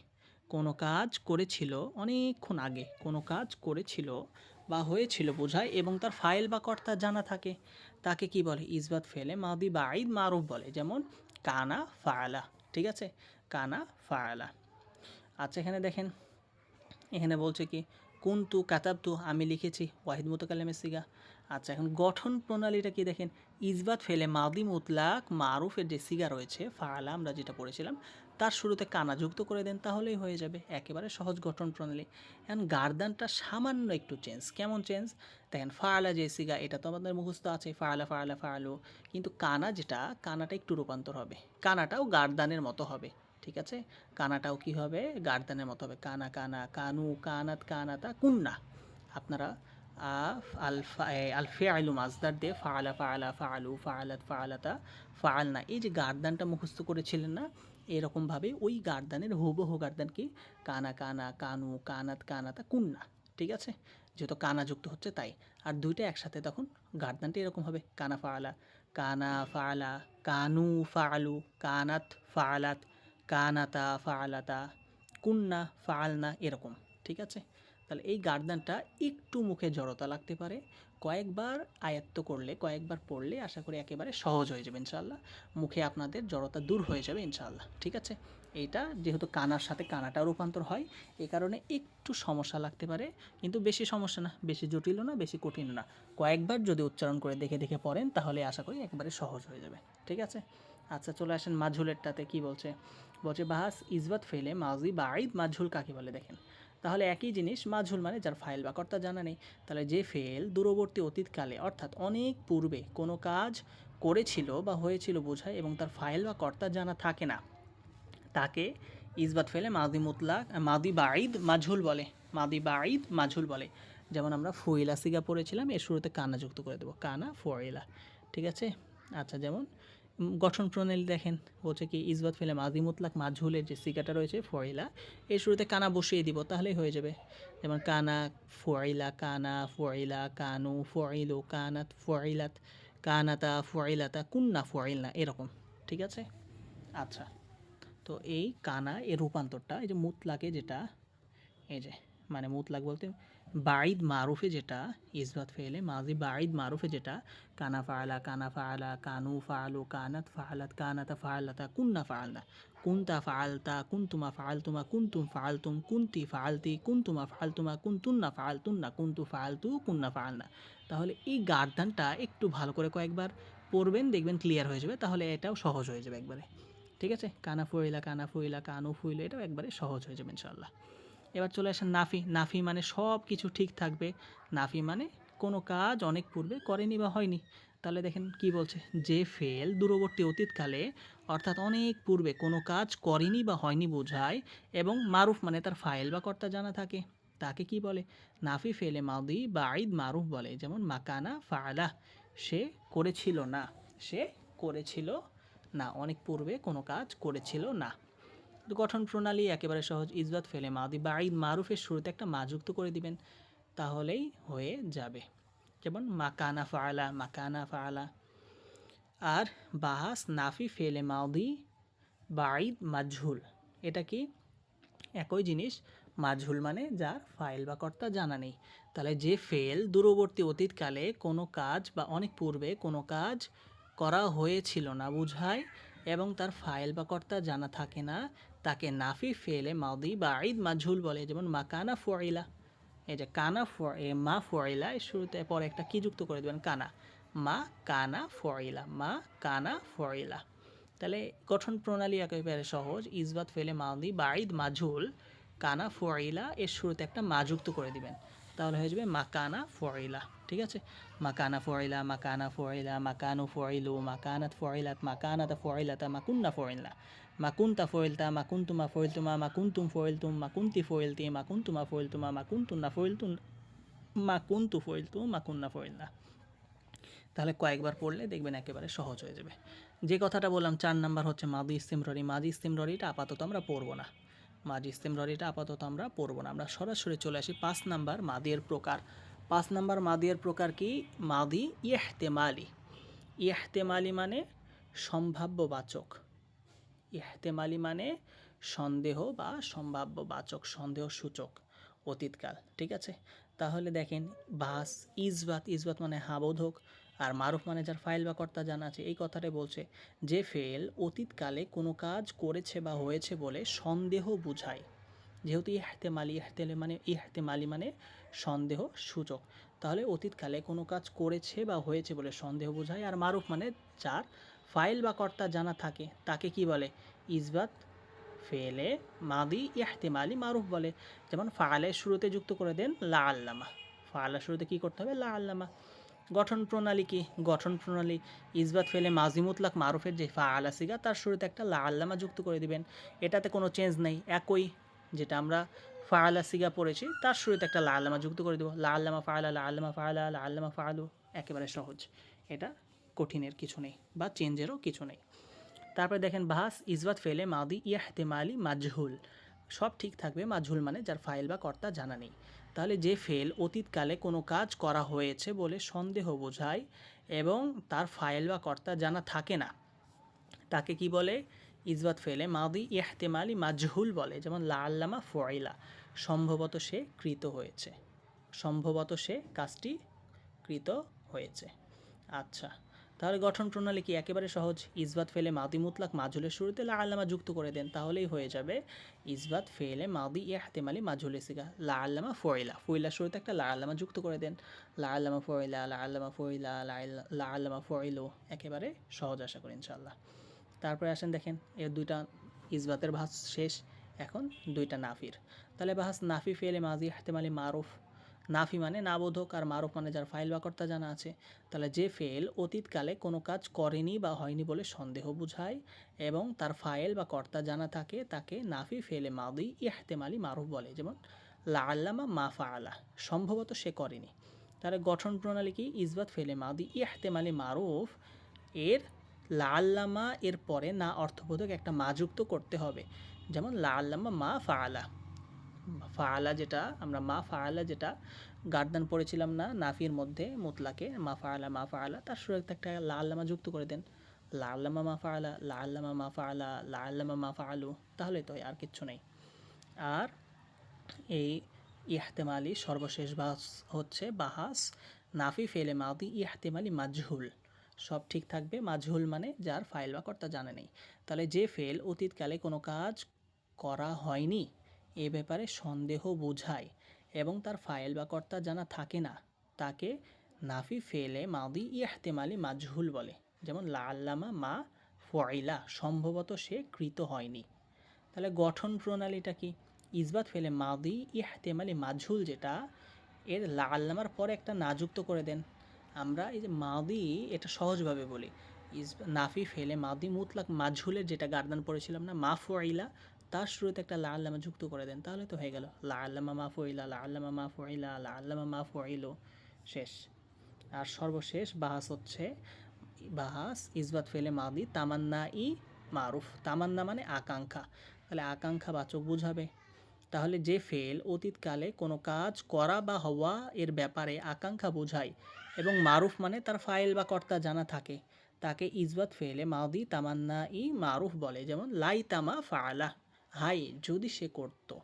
কোনো কাজ করেছিল অনেকক্ষণ আগে, কোনো কাজ করেছিল বা হয়েছিল বোঝায় এবং তার ফাইল বা কর্তা জানা থাকে, তাকে কি বলে? ইসবাত ফেলে মাদি বাঈদ মারুফ বলে, যেমন কানা ফাআলা। ঠিক আছে, কানা ফাআলা। আচ্ছা এখানে দেখেন, এখানে বলছে কি কুনতু কাতাবতু, আমি লিখেছি, ওয়াহিদ মুতাকাল্লিমের সিগা। আচ্ছা এখন গঠন প্রণালীটা কি দেখেন, ইসবাত ফেলে মাদি মুতলাক মারুফের যে সিগা রয়েছে ফাআলা আমরা যেটা পড়েছিলাম তার শুরুতে কানা যুক্ত করে দেন, তাহলেই হয়ে যাবে। একেবারে সহজ গঠন প্রণালী। এখন গার্দানটা সামান্য একটু চেঞ্জ। কেমন চেঞ্জ? দেখেন ফাআলা যে সিগা এটা তো আমাদের মুখস্থ আছে, ফাআলা ফাআলা ফাআলু, কিন্তু কানা যেটা, কানাটা একটু রূপান্তর হবে, কানাটাও গার্দানের মতো হবে। ঠিক আছে, কানাটাও কি হবে? গার্দানের মতো হবে। কানা কানা, কানু কানাত, কানাতা কুন্না। আপনারা আল ফিআলু মাজদার দিয়ে ফাআলা ফাআলা ফাআলু ফাআলাত ফাআলাতা ফাআলনা, এই যে গার্দানটা মুখস্থ করেছিলেন না, এরকমভাবে ওই গার্দানের হুবহু গার্দান কি কানা কানা, কানু কানাত, কানাতা কুন্না। ঠিক আছে, যেহেতু কানা যুক্ত হচ্ছে তাই। আর দুইটা একসাথে তখন গার্দানটা এরকম হবে, কানা ফাআলা, কানা ফাআলা, কানু ফাআলু, কানাত ফাআলাত, কানাতা ফাআলাতা, কুন্না ফাআলনা, এরকম। ঠিক আছে, তাহলে এই গার্দানটা একটু মুখে জড়তা লাগতে পারে, কয়েকবার আয়ত্ত করলে, কয়েকবার পড়লে আশা করি একেবারে সহজ হয়ে যাবে ইনশাআল্লাহ। মুখে আপনাদের জড়তা দূর হয়ে যাবে ইনশাআল্লাহ। ঠিক আছে, এইটা যেহেতু কানার সাথে কানাটা রূপান্তর হয়, এই কারণে একটু সমস্যা লাগতে পারে, কিন্তু বেশি সমস্যা না, বেশি জটিলও না, বেশি কঠিনও না। কয়েকবার যদি উচ্চারণ করে দেখে দেখে পড়েন তাহলে আশা করি একেবারে সহজ হয়ে যাবে। ঠিক আছে, আচ্ছা চলে আসেন মাঝুলেরটাতে। কি বলছে? বলছে বাহাস ইসবাত ফেলে মাজি বাঈদ মাঝুল কাকে বলে? দেখেন, তাহলে একই জিনিস, মাঝুল মানে যার ফাইল বা কর্তা জানা নেই। তাহলে যে ফেল দূরবর্তী অতীতকালে অর্থাৎ অনেক পূর্বে কোনো কাজ করেছিল বা হয়েছিল বোঝায় এবং তার ফাইল বা কর্তা জানা থাকে না, তাকে ইসবাত ফেলে মাদি মুতলাক মাদি বাঈদ মাঝুল বলে, মাদি বাঈদ মাঝুল বলে। যেমন আমরা ফুইলা সিগা পড়েছিলাম, এর শুরুতে কানা যুক্ত করে দেবো, কানা ফুইলা। ঠিক আছে, আচ্ছা যেমন গঠন প্রণালী দেখেন, বলছে কি ইসবাত ফেলে মাদি মুতলাক মাঝুলের যে সিগাটা রয়েছে ফুইলা, এর শুরুতে কানা বসিয়ে দিব, তাহলেই হয়ে যাবে। যেমন কানা ফুইলা, কানা ফুইলা, কানু ফুইলু, কানাত ফুইলাত, কানাতা ফুইলাতা, কুন্না ফুইলনা, এরকম। ঠিক আছে, আচ্ছা তো এই কানা এর রূপান্তরটা, এই যে মুতলাকে যেটা, এই যে মানে মুতলাক বলতে বাঈদ মারুফে যেটা ইসবাত ফেলে মাজি বাঈদ মারুফে যেটা কানা ফাআলা, কানা ফাআলা, কানু ফাআলু, কানাত ফাআলাত, কানাতা ফাআলাতা, কুন্না ফাআলনা, কুনতা ফাআলতা, কুনতুমা ফাআলতুমা, কুনতুম ফাআলতুম, কুনতি ফাআলতি, কুনতুমা ফাআলতুমা, কুনতুন্না ফাআলতুন্না, কুনতু ফাআলতু, কুন্না ফাআলনা। তাহলে এই গার্দানটা একটু ভালো করে কয়েকবার পড়বেন, দেখবেন ক্লিয়ার হয়ে যাবে, তাহলে এটাও সহজ হয়ে যাবে একবারে। ঠিক আছে, কানা ফুইলা, কানা ফুইলা, কানু ফুইলা, এটাও একবারে সহজ হয়ে যাবে ইনশাআল্লাহ। এবার চলে আসেন নাফি। নাফি মানে সব কিছু ঠিক থাকবে, নাফি মানে কোনো কাজ অনেক পূর্বে করেনি বা হয়নি। তাহলে দেখেন কি বলছে, যে ফেল দূরবর্তী অতীতকালে অর্থাৎ অনেক পূর্বে কোনো কাজ করেনি বা হয়নি বোঝায় এবং মারুফ মানে তার ফাইল বা কর্তা জানা থাকে, তাকে কি বলে? নাফি ফেলে মাদি বাঈদ মারুফ বলে। যেমন মাকানা ফাআলা, সে করেছিল না, সে করেছিল না, অনেক পূর্বে কোনো কাজ করেছিল না। তো গঠন প্রণালী একেবারে সহজ, ইসবাত ফেলে মাদি বাঈদ মারুফের শুরুতে একটা মা যুক্ত করে দিবেন, তাহলেই হয়ে যাবে। যেমন মাকানা ফাআলা, মাকানা ফাআলা। আর বাহাস নাফি ফেলে মাদি বাঈদ মাঝুল, এটা কি? একই জিনিস, মাঝুল মানে যার ফাইল বা কর্তা জানা নেই। তাহলে যে ফেল দূরবর্তী অতীতকালে কোনো কাজ বা অনেক পূর্বে কোনো কাজ করা হয়েছিল না বুঝায় এবং তার ফাইল বা কর্তা জানা থাকে না, তাকে নাফি ফেলে মাদি বাঈদ মাঝুল বলে। যেমন মাকানা ফুইলা, এই যে কানা মা ফুইলা, এর শুরুতে পরে একটা কি যুক্ত করে দেবেন? কানা, মা কানা ফুইলা, মা কানা ফুইলা। তাহলে গঠন প্রণালী একেবারে সহজ, ইসবাত ফেলে মাদি বাঈদ মাঝুল, কানা ফুইলা, এর শুরুতে একটা মা যুক্ত করে দিবেন, তাহলে হয়ে যাবে মাকানা ফুইলা। ঠিক আছে, মাকানা ফুইলা, মাকানা ফুইলা, মাকানু ফুইলু, মাকানাত ফুইলাত, মাকানাতা ফুইলাতা, মাকুন্না ফুইলনা, মাকুন্তা ফুইলতা, মাকুন্তুমা ফুইলতুমা, মাকুন্তুম ফুইলতুম, মাকুন্তি ফুইলতি, মাকুন্তুমা ফুইলতুমা, মাকুন্তুন্না ফুইলতুন, মাকুন্তু ফুইলতু, মাকুন্না ফুইলনা। তাহলে কয়েকবার পড়লে দেখবেন একেবারে সহজ হয়ে যাবে। যে কথাটা বললাম 4 নাম্বার হচ্ছে মাদি ইস্তিমররি। মাদি ইস্তিমররিটা আপাতত আমরা পড়বো না, মাদি ইস্তিমররিটা আপাতত আমরা পড়বো না। আমরা সরাসরি চলে আসি 5 নাম্বার মাদিয়ের প্রকার। 5 নাম্বার মাদিয়ের প্রকার কি? মাদি ইহতেমালি। ইহতেমালি মানে সম্ভাব্যবাচক, ইহতেমালি মানে সন্দেহ বা সম্ভাব্য বাচক, সন্দেহ সূচক অতীতকাল। ঠিক আছে, তাহলে দেখেন বাস ইসবাত, ইসবাত মানে হাবোধক, আর মারুফ মানে যার ফাইল বা কর্তা জানা আছে। এই কথাটা বলছে যে ফেল অতীতকালে কোনো কাজ করেছে বা হয়েছে বলে সন্দেহ বুঝায়। যেহেতু ইহতেমালি মানে সন্দেহ সূচক, তাহলে অতীতকালে কোনো কাজ করেছে বা হয়েছে বলে সন্দেহ বোঝায়। আর মারুফ মানে যার ফাইল বা কর্তা জানা থাকে তাকে কি বলে? ইসবাত ফেলে মাদি ইহতেমালি মারুফ বলে। যেমন ফালের শুরুতে যুক্ত করে দেন লা আল্লামা, ফালের শুরুতে কী করতে হবে? লা আল্লামা। গঠন প্রণালী কি? গঠন প্রণালী ইসবাত ফেলে মাজি মুতলাক মারুফের যে ফাআলা সিগা তার শুরুতে একটা লা আল্লামা যুক্ত করে দিবেন। এটাতে কোনো চেঞ্জ নেই, একই যেটা আমরা ফাআলা সিগা পড়েছি তার শুরুতে একটা লা আল্লামা যুক্ত করে দেবো। লা আল্লামা ফাআলা, লা আল্লামা ফাআলা, লা আল্লামা ফাআলু, একেবারে সহজ। এটা কঠিনের কিছু নেই বা চেঞ্জেরও কিছু নেই। তারপরে দেখেন বাহাস ইসবাত ফেলে মাদি ইহতেমালি মাজহুল, সব ঠিক থাকবে। মাজহুল মানে যার ফাইল বা কর্তা জানা নেই। তাহলে যে ফেল অতীতকালে কোনো কাজ করা হয়েছে বলে সন্দেহ বোঝায় এবং তার ফাইল বা কর্তা জানা থাকে না, তাকে কি বলে? ইসবাত ফেলে মাদি ইহতেমালি মাজহুল বলে। যেমন লা আল্লামা ফুইলা, সম্ভবত সে কৃত হয়েছে, সম্ভবত সে কাজটি কৃত হয়েছে। আচ্ছা, তাহলে গঠন প্রণালী কি? একেবারে সহজ। ইসবাত ফেলে মাদি মুতলাক মাজহুলের শুরুতে লা আল্লামা যুক্ত করে দেন, তাহলেই হয়ে যাবে ইসবাত ফেলে মাদি ইহতেমালি মাজহুলে সিগা। লা আল্লামা ফুইলা, ফুইলার শুরুতে একটা লা আল্লামা যুক্ত করে দেন। লা আল্লামা ফুইলা, লা আল্লামা ফুইলা, লা আল্লামা ফুইলু, একেবারে সহজ আশা করি ইনশাআল্লাহ। তারপরে আসেন দেখেন এর দুইটা ইসবাতের ভাস শেষ, এখন দুইটা নাফির। তাহলে বাহাস নাফি ফেলে মাজি ইহতেমালি মারুফ, নাফি মানে নাবোধক আর মারুফ মানে যার ফাইল বা কর্তা জানা আছে। তাহলে যে ফেল অতীতকালে কোনো কাজ করেনি বা হয়নি বলে সন্দেহ বুঝায় এবং তার ফাইল বা কর্তা জানা থাকে তাকে নাফি ফেলে মাদি ইহতেমালি মারুফ বলে। যেমন লা আল্লামা মা ফাআলা, সম্ভবত সে করেনি। তাহলে গঠন প্রণালী কি? ইসবাত ফেলে মাদি ইহতেমালি মারুফ এর লা আল্লামা এর পরে না অর্থবোধক একটা মা যুক্ত করতে হবে। যেমন লা আল্লামা মা ফাআলা, ফাআলা যেটা আমরা মা ফাআলা যেটা গার্দান পড়েছিলাম না নাফির মধ্যে মুতলাকে, মা ফাআলা তার শুরুতে একটা লা আল্লামা যুক্ত করে দেন। লা আল্লামা মা ফাআলা, লা আল্লামা মা ফাআলা, লা আল্লামা মা ফাআলু, তাহলে তো আর কিচ্ছু নেই। আর এই ইহতেমালি সর্বশেষ বাস হচ্ছে বাহাস নাফি ফেলে মাদি ইহতেমালি মাজহুল, সব ঠিক থাকবে। মাজহুল মানে যার ফাইল বা কর্তা জানা নেই। তাহলে যে ফেল অতীতকালে কোনো কাজ করা হয়নি এ ব্যাপারে সন্দেহ বোঝায় এবং তার ফাইল বা কর্তা জানা থাকে না, তাকে নাফি ফেলে মাদি ইহতেমালি মাজহুল বলে। যেমন লা আল্লামা মা ফুইলা, সম্ভবত সে কৃত হয়নি। তাহলে গঠন প্রণালীটা কি? ইসবাত ফেলে মাদি ইহতেমালি মাজহুল যেটা, এর লা আল্লামার পরে একটা না যুক্ত করে দেন। আমরা এই যে মাদি, এটা সহজভাবে বলি, নাফি ফেলে মাদি মুতলাক মাজহুলের যেটা গার্দান পড়েছিলাম না মা ফুইলা, তার শুরুতে একটা লা আল্লামা যুক্ত করে দেন, তাহলে তো হয়ে গেল লা আল্লামা মা ফুইলা, লা আল্লামা মা ফুইলা, লা আল্লামা মা ফুইলো, শেষ। আর সর্বশেষ বাহাস হচ্ছে বাহাস ইসবাত ফেলে মাদি তামান্না ই মারুফ, তামান্না মানে আকাঙ্ক্ষা, তাহলে আকাঙ্ক্ষা বাচক বুঝাবে। তাহলে যে ফেল অতীতকালে কোনো কাজ করা বা হওয়া এর ব্যাপারে আকাঙ্ক্ষা বোঝায় এবং মারুফ মানে তার ফাইল বা কর্তা জানা থাকে, তাকে ইসবাত ফেলে মাদি তামান্না ই মারুফ বলে। যেমন লাই তামা ফাআলা, হাই যদি সে করতো,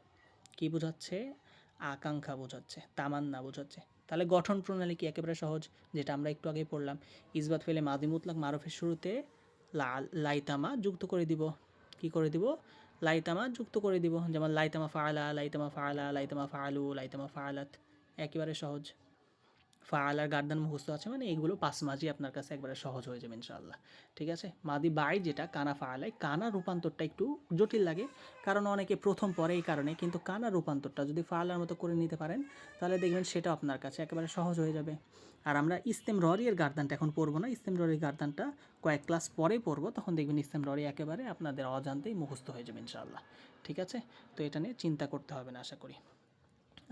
কি বোঝাচ্ছে? আকাঙ্ক্ষা বোঝাচ্ছে, তামান্না বোঝাচ্ছে। তাহলে গঠন প্রণালী কি? একেবারে সহজ, যেটা আমরা একটু আগে পড়লাম। ইসবাত ফেলে মাদি মুতলাক মারুফের শুরুতে লাইতামা যুক্ত করে দিব। কি করে দিব? লাইতামা যুক্ত করে দিব। যেমন লাইতামা ফাআলা, লাইতামা ফাআলা, লাইতামা ফাআলু, লাইতামা ফাআলাত, একেবারে সহজ। ফাআলার গার্দান মুখস্থ আছে মানে এইগুলো পাঁচ মাঝি আপনার কাছে একবারে সহজ হয়ে যাবে ইনশাআল্লাহ। ঠিক আছে, মাদি বাই যেটা কানা ফাআলায়, কানা রূপান্তরটা একটু জটিল লাগে কারণ অনেকে প্রথম পরে এই কারণে, কিন্তু কানা রূপান্তরটা যদি ফাআলার মতো করে নিতে পারেন তাহলে দেখবেন সেটা আপনার কাছে একেবারে সহজ হয়ে যাবে। আর আমরা ইস্তেমররের গার্দানটা এখন পড়বো না, ইস্তেমররের গার্দানটা কয়েক ক্লাস পরে পড়বো, তখন দেখবেন ইস্তেমররি একেবারে আপনাদের অজান্তেই মুখস্থ হয়ে যাবে ইনশাআল্লাহ। ঠিক আছে, তো এটা নিয়ে চিন্তা করতে হবে না আশা করি।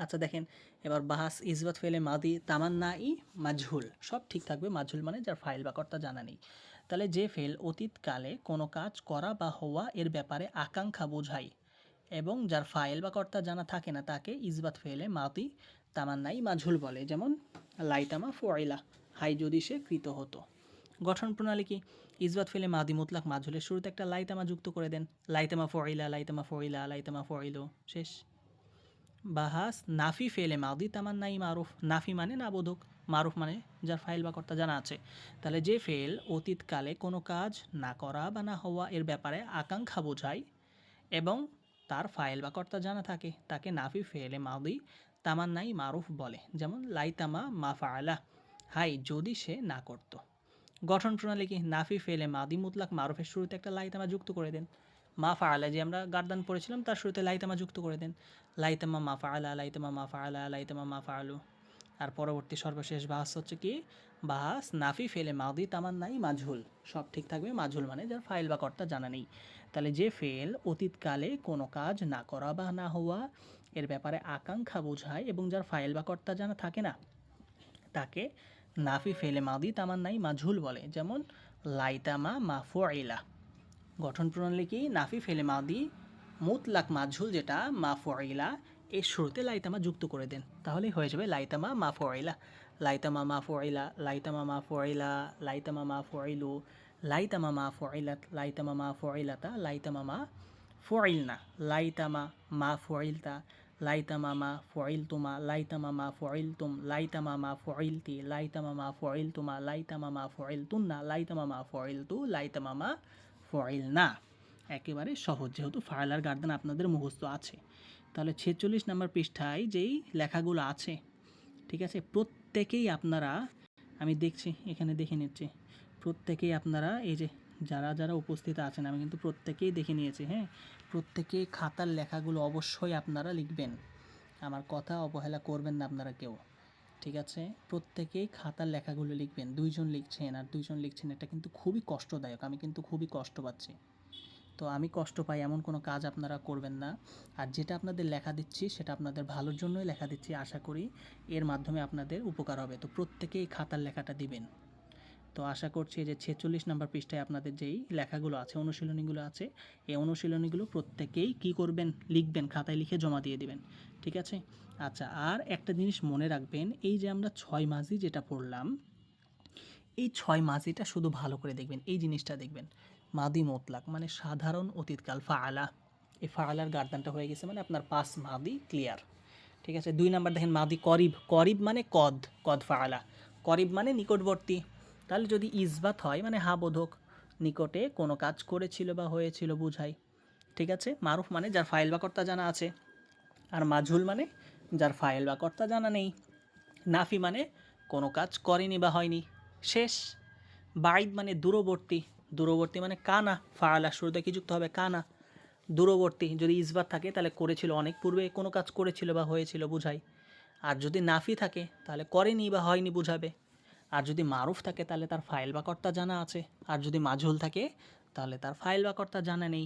আচ্ছা দেখেন এবার বাহাস ইসবাত ফেলে মাদি তামান্না ই মাজহুল, সব ঠিক থাকবে। মাজহুল মানে যার ফাইল বা কর্তা জানা নেই। তাহলে যে ফেল অতীতকালে কোনো কাজ করা বা হওয়া এর ব্যাপারে আকাঙ্ক্ষা বোঝায় এবং যার ফাইল বা কর্তা জানা থাকে না, তাকে ইসবাত ফেলে মাদি তামান্না ই মাজহুল বলে। যেমন লাইতামা ফুইলা, হাই যদি সে কৃত হতো। গঠন প্রণালী কি? ইসবাত ফেলে মাদি মুতলাক মাজহুলের শুরুতে একটা লাইতামা যুক্ত করে দেন। লাইতামা ফইলা, লাইতামা ফইলা, লাইতামা ফইলো, শেষ। বাহাস নাফি ফেলে মাদি তামান্নাই মারুফ। নাফি মানে না বোধক, মারুফ মানে যার ফাইল বা কর্তা জানা আছে। তাহলে যে ফেল অতীতকালে কোনো কাজ না করা বা না হওয়া এর ব্যাপারে আকাঙ্ক্ষা বোঝায় এবং তার ফাইল বা কর্তা জানা থাকে তাকে নাফি ফেলে মাদি তামান্নাই মারুফ বলে। যেমন লাইতামা মা ফাআলা, হাই যদি সে না করতো। গঠন প্রণালী কি? নাফি ফেলে মাদি মুতলাক মারুফের শুরুতে একটা লাইতামা যুক্ত করে দেন। মা ফাআলা যে আমরা গার্দান পড়েছিলাম তার শুরুতে লাইতামা যুক্ত করে দেন। লাইতামা মা ফাআলা, লাইতামা মা ফাআলা, লাইতামা মা ফাআলু। আর পরবর্তী সর্বশেষ বাহাস হচ্ছে কি? বাহাস নাফি ফেলে মাদি তামান্নাই মাজহুল। সব ঠিক থাকবে, মাজহুল মানে যার ফাইল বা কর্তা জানা নেই। তাহলে যে ফেল অতীতকালে কোনো কাজ না করা বা না হওয়া এর ব্যাপারে আকাঙ্ক্ষা বোঝায় এবং যার ফাইল বা কর্তা জানা থাকে না তাকে নাফি ফেলে মাদি তামান্নাই মাজহুল বলে। যেমন লাইতামা মাফুইলা। গঠন প্রণালী কি? নাফি ফেলে মাদি মুতলাক মাজহুল যেটা মাফুইলা এর শুরুতে লাইতামা যুক্ত করে দেন, তাহলেই হয়ে যাবে লাইতামা মাফুইলা। লাইতামা মাফুইলা, লাইতামা মাফুইলা, লাইতামা মাফুইলু, লাইতামা মাফুইলাত, লাইতামা মাফুইলাতা, লাইতামা মাফুইলনা, লাইতামা মাফুইলতা, লাইতামা মাফুইলতুমা, লাইতামা মাফুইলতুম, লাইতামা মাফুইলতি, লাইতামা মাফুইলতুমা, লাইতামা মাফুইলতুন্না, লাইতামা মাফুইলতু, লাইতামা মাফুইলনা। একেবারে সহজ, যেহেতু ফাইলার গার্দান আপনাদের মুখস্থ আছে। তাহলে 46 নম্বর পৃষ্ঠায় যেই লেখাগুলো আছে, ঠিক আছে, প্রত্যেকেই আপনারা, আমি দেখছি এখানে দেখে নিচ্ছি, প্রত্যেকেই আপনারা এই যে যারা যারা উপস্থিত আছেন আমি কিন্তু প্রত্যেকেই দেখে নিয়েছি। হ্যাঁ, প্রত্যেকেই খাতার লেখাগুলো অবশ্যই আপনারা লিখবেন, আমার কথা অবহেলা করবেন না আপনারা কেউ, ঠিক আছে? প্রত্যেকেই খাতার লেখাগুলো লিখবেন। 2 জন লিখছেন আর 2 জন লিখছেন, এটা কিন্তু খুবই কষ্টদায়ক, আমি কিন্তু খুবই কষ্ট পাচ্ছি। তো আমি কষ্ট পাই এমন কোনো কাজ আপনারা করবেন না। আর যেটা আপনাদের লেখা দিচ্ছি সেটা আপনাদের ভালোর জন্যই লেখা দিচ্ছি, আশা করি এর মাধ্যমে আপনাদের উপকার হবে। তো প্রত্যেকেই খাতার লেখাটা দিবেন। তো আশা করছি যে 46 নম্বর পৃষ্ঠায় আপনাদের যেই লেখাগুলো আছে, অনুশীলনীগুলো আছে, এই অনুশীলনীগুলো প্রত্যেকেই কী করবেন? লিখবেন, খাতায় লিখে জমা দিয়ে দিবেন, ঠিক আছে? আচ্ছা, আর একটা জিনিস মনে রাখবেন, এই যে আমরা 6 মাঝি যেটা পড়লাম, এই 6 মাজিটা শুধু ভালো করে দেখবেন, এই জিনিসটা দেখবেন। মাদি মোতলাক মানে সাধারণ অতীতকাল ফাআলা, এই ফাআলার গার্দানটা হয়ে গেছে মানে আপনার পাস মাদি ক্লিয়ার, ঠিক আছে? 2 নাম্বার দেখেন মাদি করিব, করিব মানে কদ, কদ ফাআলা, করিব মানে নিকটবর্তী। তাহলে যদি ইসবাত হয় মানে হা বোধক, নিকটে কোনো কাজ করেছিল বা হয়েছিল বুঝায়, ঠিক আছে? মারুফ মানে যার ফাইল বা কর্তা জানা আছে, আর মাজহুল মানে যার ফাইল বা কর্তা জানা নেই। নাফি মানে কোনো কাজ করেনি বা হয়নি, শেষ। বাইদ মানে দূরবর্তী, দূরবর্তী মানে কানা, ফাআলা শুরুতে কি যুক্ত হবে? কানা, দূরবর্তী। যদি ইসবাত থাকে তাহলে করেছিল, অনেক পূর্বে কোনো কাজ করেছিল বা হয়েছিল বুঝায়। আর যদি নাফি থাকে তাহলে করেনি বা হয়নি বুঝাবে। আর যদি মারুফ থাকে তাহলে তার ফাইল বা কর্তা জানা আছে। আর যদি মাজহুল থাকে তাহলে তার ফাইল বা কর্তা জানা নেই।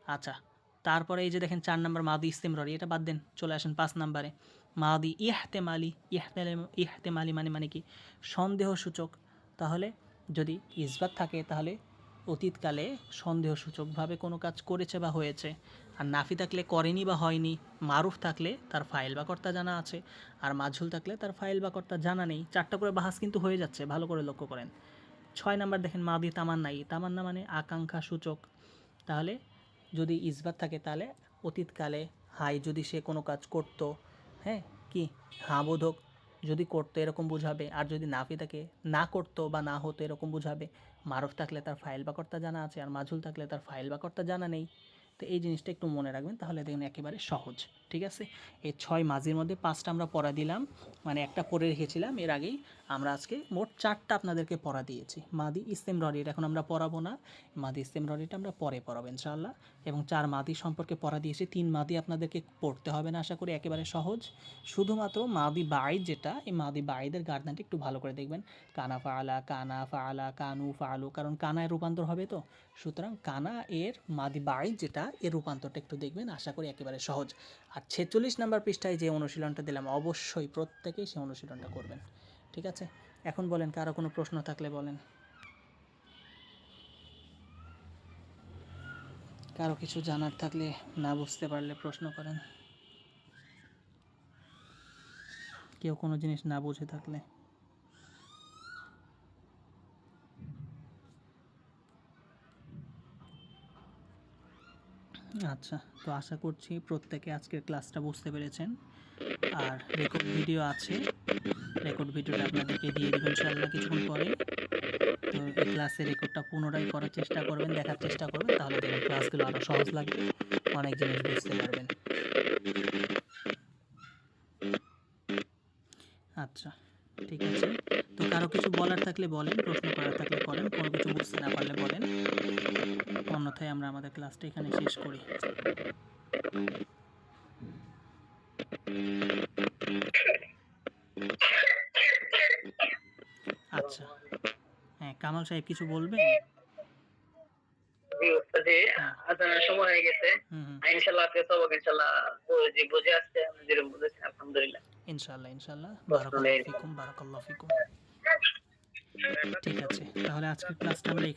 আচ্ছা, তারপরে এই যে দেখেন 4 নম্বর মাদি ইস্তেমরারি, এটা বাদ দেন, চলে আসেন 5 নম্বরে মাদি ইহতেমালি। ইহতেমালি মানে কি? সন্দেহসূচক। তাহলে যদি ইসবাত থাকে তাহলে অতীতকালে সন্দেহসূচকভাবে কোনো কাজ করেছে বা হয়েছে। আর নাফি থাকলে করেনি বা হয়নি। মারুফ থাকলে তার ফাইল বা কর্তা জানা আছে। আর মাজহুল থাকলে তার ফাইল বা কর্তা জানা নেই। 4টা করে বাহাস কিন্তু হয়ে যাচ্ছে, ভালো করে লক্ষ্য করেন। 6 নাম্বার দেখেন মাদি তামান্নাই, তামান্না মানে আকাঙ্ক্ষা সূচক। তাহলে যদি ইসবাত থাকে তাহলে অতীতকালে হাই যদি সে কোনো কাজ করতো, হ্যাঁ কি হাঁ বোধক, যদি করতো এরকম বুঝাবে। আর যদি নাফি থাকে না করতো বা না হতো এরকম বুঝাবে। মারুফ থাকলে তার ফাইল বা কর্তা জানা আছে, আর মাজহুল থাকলে তার ফাইল বা কর্তা জানা নেই। তো এই জিনিসটা একটু মনে রাখবেন, তাহলে দেখুন একেবারে সহজ, ঠিক আছে? এই 6 মাঝির মধ্যে 5টা আমরা পড়া দিলাম, মানে একটা পড়ে রেখেছিলাম এর আগেই। আমরা আজকে মোট 4টা আপনাদেরকে পড়া দিয়েছি। মাদি ইস্তেমরারির এখন আমরা পড়াবো না, মাদি ইস্তেমরারিটা আমরা পরে পড়াবো ইনশাআল্লাহ। এবং 4 মাদি সম্পর্কে পড়া দিয়েছি, 3 মাদি আপনাদেরকে পড়তে হবে না, আশা করি একেবারে সহজ। শুধুমাত্র মাদি বাইদ যেটা, এই মাদি বাইদের গার্দানটা একটু ভালো করে দেখবেন। কানা ফাআলা, কানা ফাআলা, কানু ফাআলু, কারণ কানায় রূপান্তর হবে তো, সুতরাং কানা এর মাদি বাইদ যেটা, এর রূপান্তরটা একটু দেখবেন, আশা করি একেবারে সহজ। আর 46 নম্বর পৃষ্ঠায় যে অনুশীলনটা দিলাম অবশ্যই প্রত্যেকেই সেই অনুশীলনটা করবেন, ঠিক আছে? এখন বলেন, কারো কোনো প্রশ্ন থাকলে বলেন, কারো কিছু জানার থাকলে, না বুঝতে পারলে প্রশ্ন করেন, কেউ কোনো জিনিস না বুঝে থাকলে। আচ্ছা, তো আশা করছি প্রত্যেকে আজকের ক্লাসটা বুঝতে পেরেছেন। আর রেকর্ড ভিডিও আছে, রেকর্ড ভিডিওটা আপনাদেরকে দিয়ে দেবেন ইনশাআল্লাহ কিছুক্ষণ পরে। তো এই ক্লাসের রেকর্ডটা পুনরায় করার চেষ্টা করবেন, দেখার চেষ্টা করবেন, তাহলে দেখবেন ক্লাসগুলো আরও সহজ লাগবে, অনেক জিনিস বুঝতে পারবেন। আচ্ছা, ঠিক আছে। তো কারো কিছু বলার থাকলে বলেন, প্রশ্ন করার থাকলে করেন, কোনো কিছু বুঝতে না পারলে বলেন, অন্যথায় আমরা আমাদের ক্লাসটা এখানে শেষ করি। আচ্ছা, হ্যাঁ, কামাল সাহেব কিছু বলবেন? জি উস্তাদি, হ্যাঁ। আজানের সময় হয়ে গেছে। হুম। ইনশাআল্লাহ আজকে সবক ইনশাআল্লাহ যে বুঝে আসছে আপনি যেরকম বুঝেছেন আলহামদুলিল্লাহ। ইনশাআল্লাহ। প্রশ্ন নেই। বারাকাল্লাহু ফিকুম। ঠিক আছে, তাহলে আজকের ক্লাসটা আমরা